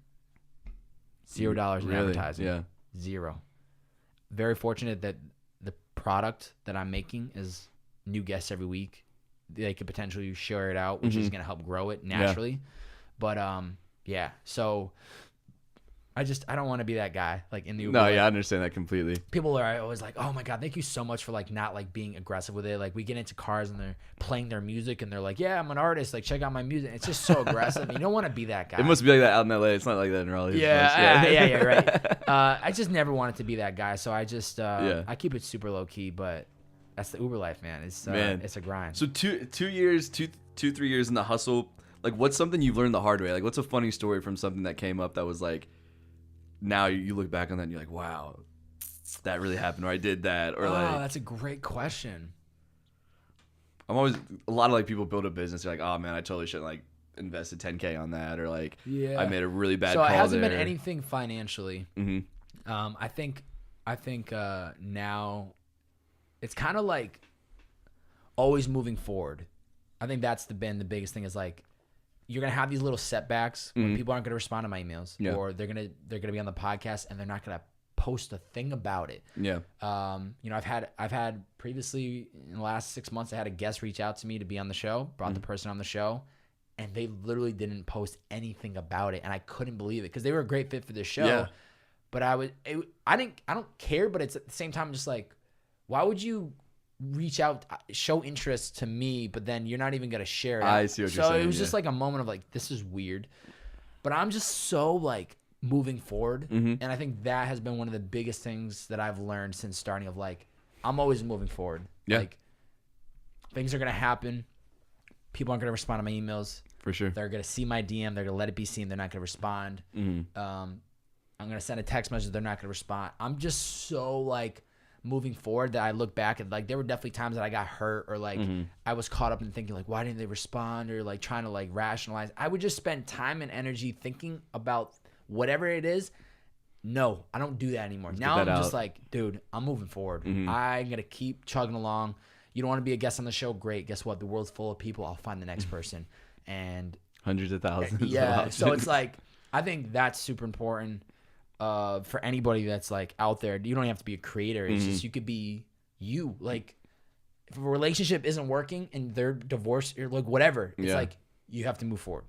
$0 in advertising. Yeah. 0. Very fortunate that the product that I'm making is new guests every week. They could potentially share it out, which is going to help grow it naturally. Yeah. But so I don't want to be that guy like in the Uber. No, I understand that completely. People are always like, oh my God, thank you so much for like not like being aggressive with it. Like we get into cars and they're playing their music and they're like, yeah, I'm an artist. Like check out my music. It's just so aggressive. You don't want to be that guy. It must be like that out in LA. It's not like that in Raleigh. Yeah, right. I just never wanted to be that guy. So I just, I keep it super low key, but that's the Uber life, man. It's a grind. So 3 years in the hustle, like what's something you've learned the hard way? Like what's a funny story from something that came up that was like, now you look back on that and you're like, wow, that really happened, or I did that, or like. Oh, that's a great question. I'm always a lot of like people build a business. They're like, oh man, I totally shouldn't like invested $10K on that, or like, I made a really bad call there. So it hasn't been anything financially. I think now it's kind of like always moving forward. I think that's been the biggest thing is like. You're gonna have these little setbacks when people aren't gonna respond to my emails, or they're gonna be on the podcast and they're not gonna post a thing about it. Yeah. You know, I've had previously in the last 6 months, I had a guest reach out to me to be on the show, brought the person on the show, and they literally didn't post anything about it, and I couldn't believe it because they were a great fit for the show. Yeah. But I don't care, but it's at the same time just like, why would you reach out, show interest to me, but then you're not even gonna share it? I see what you're saying. So it was just like a moment of like, this is weird. But I'm just so like moving forward, and I think that has been one of the biggest things that I've learned since starting. Of like, I'm always moving forward. Yeah. Like, things are gonna happen. People aren't gonna respond to my emails. For sure. They're gonna see my DM. They're gonna let it be seen. They're not gonna respond. I'm gonna send a text message. They're not gonna respond. I'm just so like moving forward that I look back and like there were definitely times that I got hurt or like I was caught up in thinking like, why didn't they respond, or like trying to like rationalize. I would just spend time and energy thinking about whatever it is. No, I don't do that anymore. Now I'm just like, dude, I'm moving forward. I'm gonna keep chugging along. You don't want to be a guest on the show? Great. Guess what? The world's full of people. I'll find the next person. And hundreds of thousands. Yeah. So it's like, I think that's super important for anybody that's like out there. You don't have to be a creator. It's just, you could be you. Like, if a relationship isn't working and they're divorced or like whatever, it's like, you have to move forward.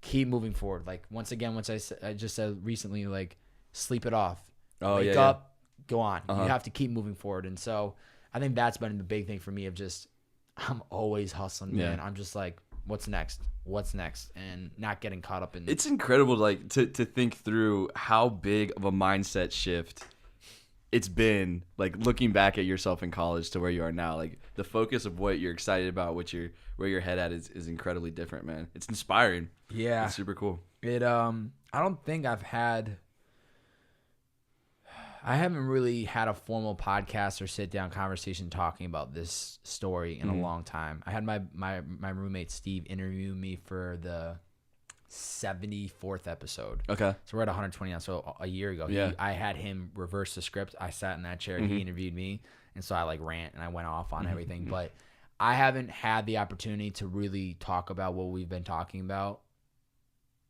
Keep moving forward. Like, once again, I just said recently, like, sleep it off. Wake up, go on. You have to keep moving forward. And so I think that's been the big thing for me of just, I'm always hustling, man. I'm just like, what's next? What's next? And not getting caught up in. It's incredible, like to think through how big of a mindset shift it's been. Like, looking back at yourself in college to where you are now, like the focus of what you're excited about, where your head at is incredibly different, man. It's inspiring. Yeah, it's super cool. I don't think I haven't really had a formal podcast or sit down conversation talking about this story in a long time. I had my roommate Steve interview me for the 74th episode. Okay. So we're at 120 now. So a year ago, I had him reverse the script. I sat in that chair and he interviewed me. And so I like rant and I went off on everything. But I haven't had the opportunity to really talk about what we've been talking about.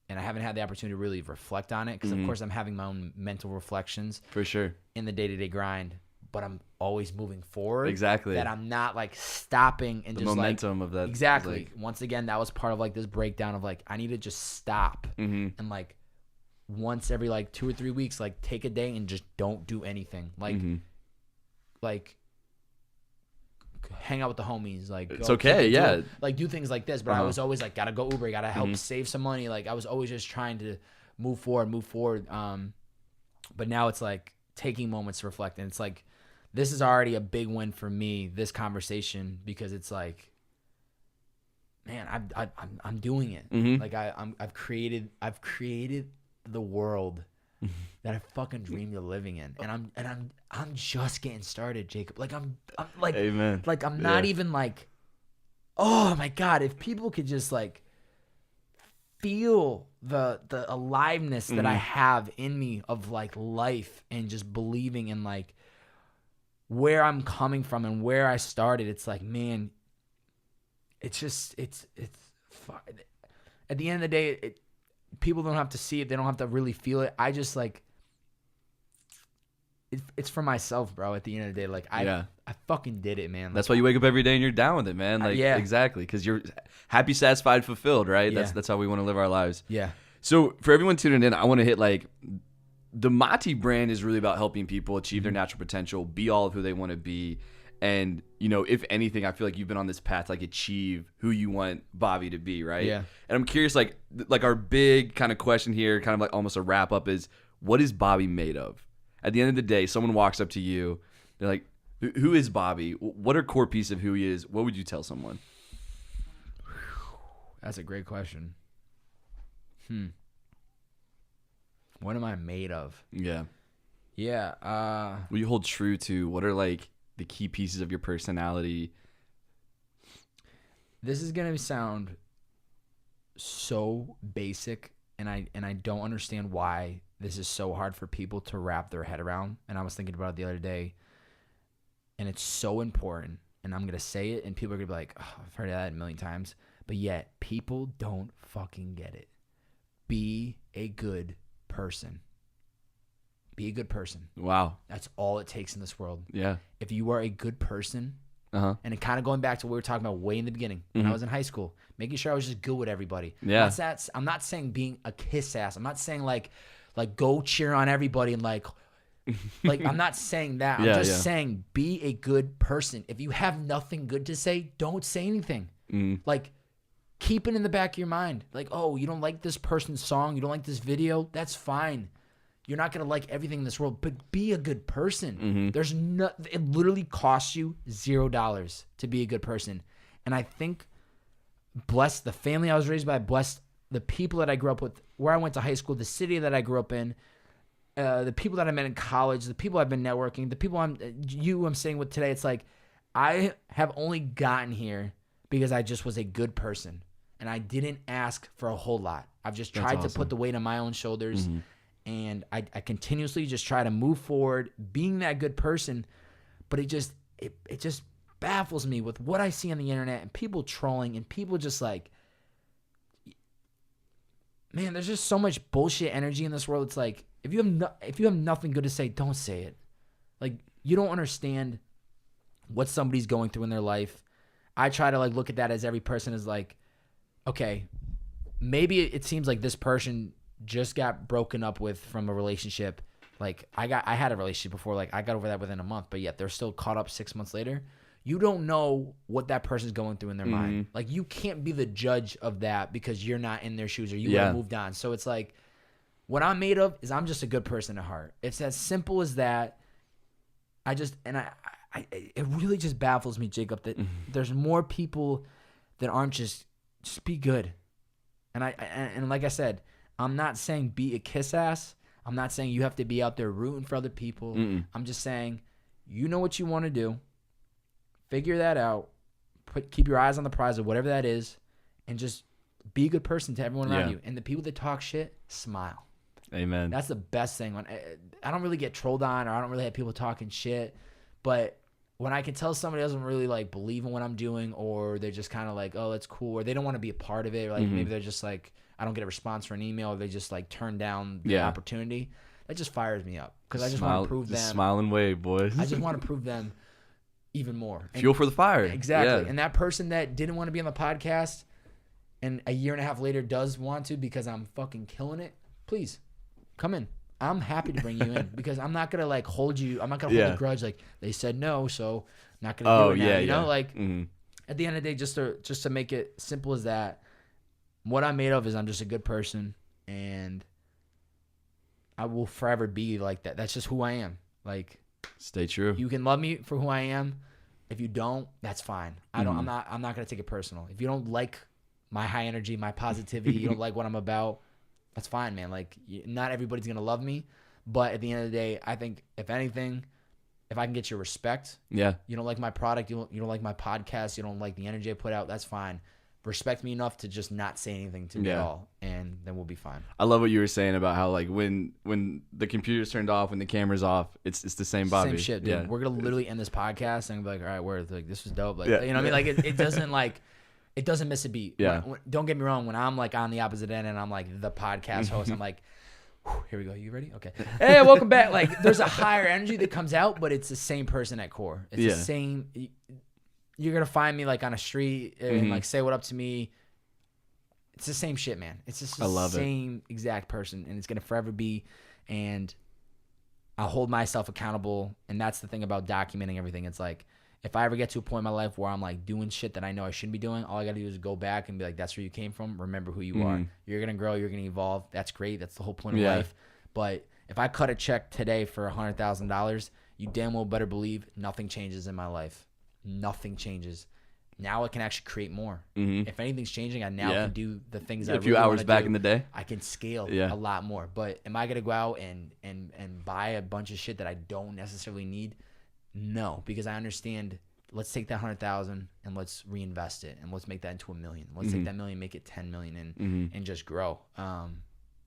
And I haven't had the opportunity to really reflect on it because, of course, I'm having my own mental reflections. For sure. In the day-to-day grind. But I'm always moving forward. Exactly. That I'm not, like, stopping and the just, momentum like... of that. Exactly. Like, once again, that was part of, like, this breakdown of, like, I need to just stop. And, like, once every, like, 2 or 3 weeks, like, take a day and just don't do anything. Like, like... hang out with the homies, like it's okay, yeah. Like do things like this, but I was always like, gotta go Uber, gotta help save some money. Like I was always just trying to move forward. But now it's like taking moments to reflect, and it's like this is already a big win for me. This conversation, because it's like, man, I'm doing it. Like I've created the world that I fucking dreamed of living in, and I'm just getting started, Jacob. Like I'm like, amen. Like I'm not even like, oh my God, if people could just like feel the aliveness that I have in me of like life and just believing in like where I'm coming from and where I started. It's like, man, it's just it's at the end of the day, people don't have to see it. They don't have to really feel it. I just like, it's for myself, bro. At the end of the day, like I fucking did it, man. Like, that's why you wake up every day and you're down with it, man. Like exactly, because you're happy, satisfied, fulfilled, right? That's how we want to live our lives. Yeah. So for everyone tuning in, I want to hit like the Mati brand is really about helping people achieve their natural potential, be all of who they want to be. And, you know, if anything, I feel like you've been on this path to like achieve who you want Bobby to be, right? Yeah. And I'm curious, like our big kind of question here, kind of like almost a wrap up is, what is Bobby made of? At the end of the day, someone walks up to you, they're like, who is Bobby? What are core pieces of who he is? What would you tell someone? That's a great question. What am I made of? Yeah. Yeah. What you hold true to? What are like the key pieces of your personality? This is gonna sound so basic, and I don't understand why this is so hard for people to wrap their head around. And I was thinking about it the other day, and it's so important. And I'm gonna say it, and people are gonna be like, oh, I've heard that a million times, but yet people don't fucking get it. Be a good person. Be a good person. Wow. That's all it takes in this world. Yeah. If you are a good person, Uh-huh. and it kind of going back to what we were talking about way in the beginning when I was in high school, making sure I was just good with everybody. Yeah. I'm not saying being a kiss ass. I'm not saying like go cheer on everybody and like I'm not saying that. I'm just saying be a good person. If you have nothing good to say, don't say anything. Like keep it in the back of your mind. Like, oh, you don't like this person's song, you don't like this video, that's fine. You're not going to like everything in this world, but be a good person. It literally costs you $0 to be a good person. And I think bless the family I was raised by, bless the people that I grew up with, where I went to high school, the city that I grew up in, the people that I met in college, the people I've been networking, the people I'm sitting with today. It's like I have only gotten here because I just was a good person. And I didn't ask for a whole lot. I've just tried to put the weight on my own shoulders. And I continuously just try to move forward, being that good person. But it just baffles me with what I see on the internet and people trolling and people just like, man, there's just so much bullshit energy in this world. It's like if you have nothing good to say, don't say it. Like you don't understand what somebody's going through in their life. I try to like look at that as every person is like, okay, maybe it seems like this person just got broken up with from a relationship. Like I had a relationship before, like I got over that within a month, but yet they're still caught up 6 months later. You don't know what that person's going through in their mind. Like you can't be the judge of that because you're not in their shoes or you have moved on. So it's like what I'm made of is I'm just a good person at heart. It's as simple as that. It really just baffles me, Jacob, that there's more people that aren't just be good. And like I said, I'm not saying be a kiss ass. I'm not saying you have to be out there rooting for other people. I'm just saying you know what you want to do. Figure that out. Keep your eyes on the prize of whatever that is, and just be a good person to everyone around you. And the people that talk shit, smile. Amen. That's the best thing. I don't really get trolled on, or I don't really have people talking shit, but when I can tell somebody doesn't really like believe in what I'm doing, or they're just kind of like, oh, that's cool, or they don't want to be a part of it, or like maybe they're just like, I don't get a response for an email, or they just like turn down the opportunity. That just fires me up because I just want to prove them. Smile and wave, boys. I just want to prove them even more. Fuel for the fire. Exactly. Yeah. And that person that didn't want to be on the podcast and a year and a half later does want to because I'm fucking killing it, please come in. I'm happy to bring you in because I'm not going to like hold you. I'm not going to hold a grudge. Like they said no, so I'm not going to do it now. You know, like at the end of the day, just to make it simple as that, what I'm made of is I'm just a good person, and I will forever be like that. That's just who I am. Like, stay true. You can love me for who I am. If you don't, that's fine. I'm not gonna take it personal. If you don't like my high energy, my positivity, you don't like what I'm about, that's fine, man. Like, not everybody's gonna love me, but at the end of the day, I think if anything, if I can get your respect, you don't like my product, you don't like my podcast, you don't like the energy I put out, that's fine. Respect me enough to just not say anything to me at all, and then we'll be fine. I love what you were saying about how like when the computer's turned off, when the camera's off, it's the same Bobby. Same shit, dude. Yeah. We're gonna literally end this podcast and be like, all right, we're like, this was dope. Like, you know what I mean? Like it doesn't like it doesn't miss a beat. Yeah. Don't get me wrong. When I'm like on the opposite end and I'm like the podcast host, I'm like, here we go. You ready? Okay. Hey, welcome back. Like there's a higher energy that comes out, but it's the same person at core. It's the same. You're going to find me like on a street and like say what up to me. It's the same shit, man. It's just the same exact person, and it's going to forever be. And I'll hold myself accountable. And that's the thing about documenting everything. It's like, if I ever get to a point in my life where I'm like doing shit that I know I shouldn't be doing, all I got to do is go back and be like, that's where you came from. Remember who you are. You're going to grow. You're going to evolve. That's great. That's the whole point of life. But if I cut a check today for $100,000, you damn well better believe nothing changes in my life. Nothing changes. Now I can actually create more. If anything's changing, I now can do the things I really few hours back do. In the day. I can scale a lot more. But am I gonna go out and buy a bunch of shit that I don't necessarily need? No, because I understand. Let's take that 100,000 and let's reinvest it, and let's make that into $1 million. Let's take that $1 million, make it 10 million, and just grow. But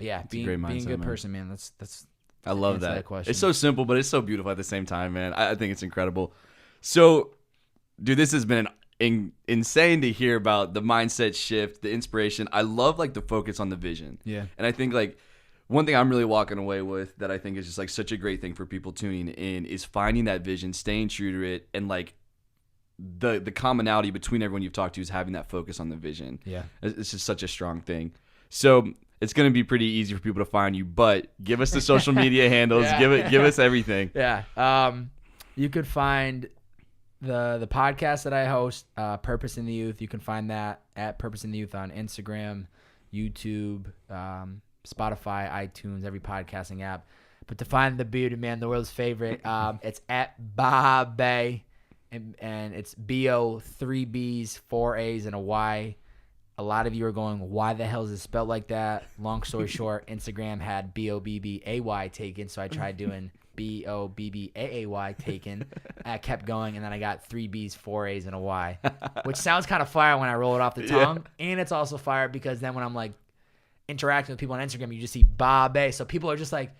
yeah, being a good person, man. That's I love that. Question. It's so simple, but it's so beautiful at the same time, man. I think it's incredible. So, dude, this has been insane to hear about the mindset shift, the inspiration. I love like the focus on the vision. Yeah. And I think like one thing I'm really walking away with that I think is just like such a great thing for people tuning in is finding that vision, staying true to it, and like the commonality between everyone you've talked to is having that focus on the vision. Yeah. It's just such a strong thing. So it's going to be pretty easy for people to find you, but give us the social media handles. Yeah. Give us everything. Yeah. You could find the podcast that I host, Purpose in the Youth. You can find that at Purpose in the Youth on Instagram, YouTube, Spotify, iTunes, every podcasting app. But to find the bearded man, the world's favorite, it's at Bobbbaaaay, and it's B-O, 3 B's, 4 A's, and a Y. A lot of you are going, why the hell is it spelled like that? Long story short, Instagram had B-O-B-B-A-Y taken, so I tried doing B-O-B-B-A-A-Y taken. I kept going, and then I got 3 B's, 4 A's, and a Y, which sounds kind of fire when I roll it off the tongue. Yeah. And it's also fire because then when I'm like interacting with people on Instagram, you just see Bobbbaaaay. So people are just like,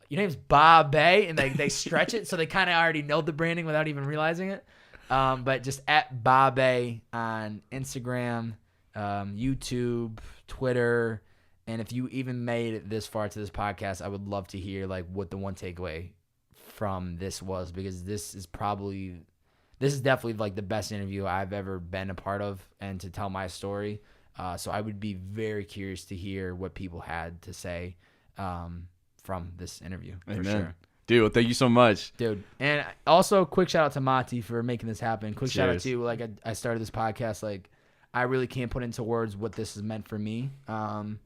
your name's Bobbbaaaay, and they stretch it, so they kind of already know the branding without even realizing it. But just at Bobbbaaaay on Instagram, YouTube, Twitter, and if you even made it this far to this podcast, I would love to hear like what the one takeaway from this was, because this is definitely like the best interview I've ever been a part of, and to tell my story. So I would be very curious to hear what people had to say from this interview. Amen. For sure. Dude, well, thank you so much. Dude. And also quick shout out to Mati for making this happen. Quick shout out to you. Like I started this podcast, like I really can't put into words what this has meant for me. And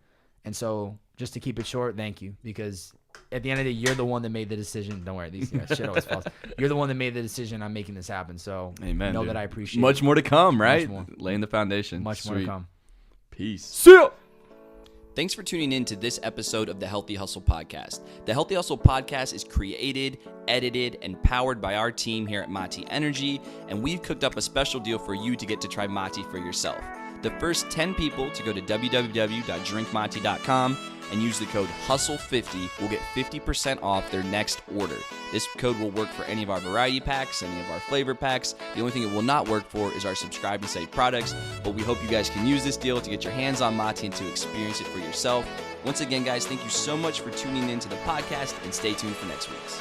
so just to keep it short, thank you, because at the end of the day, you're the one that made the decision. Don't worry, these shit always falls. You're the one that made the decision on making this happen. So amen, know dude. that I appreciate much it. more to come, right? More. Laying the foundation. Much more to come. Peace. See ya. Thanks for tuning in to this episode of the Healthy Hustle Podcast. The Healthy Hustle Podcast is created, edited, and powered by our team here at Mati Energy, and we've cooked up a special deal for you to get to try Mati for yourself. The first 10 people to go to www.drinkmati.com and use the code HUSTLE50 will get 50% off their next order. This code will work for any of our variety packs, any of our flavor packs. The only thing it will not work for is our Subscribe and Save products, but we hope you guys can use this deal to get your hands on Mati and to experience it for yourself. Once again, guys, thank you so much for tuning in to the podcast, and stay tuned for next week's.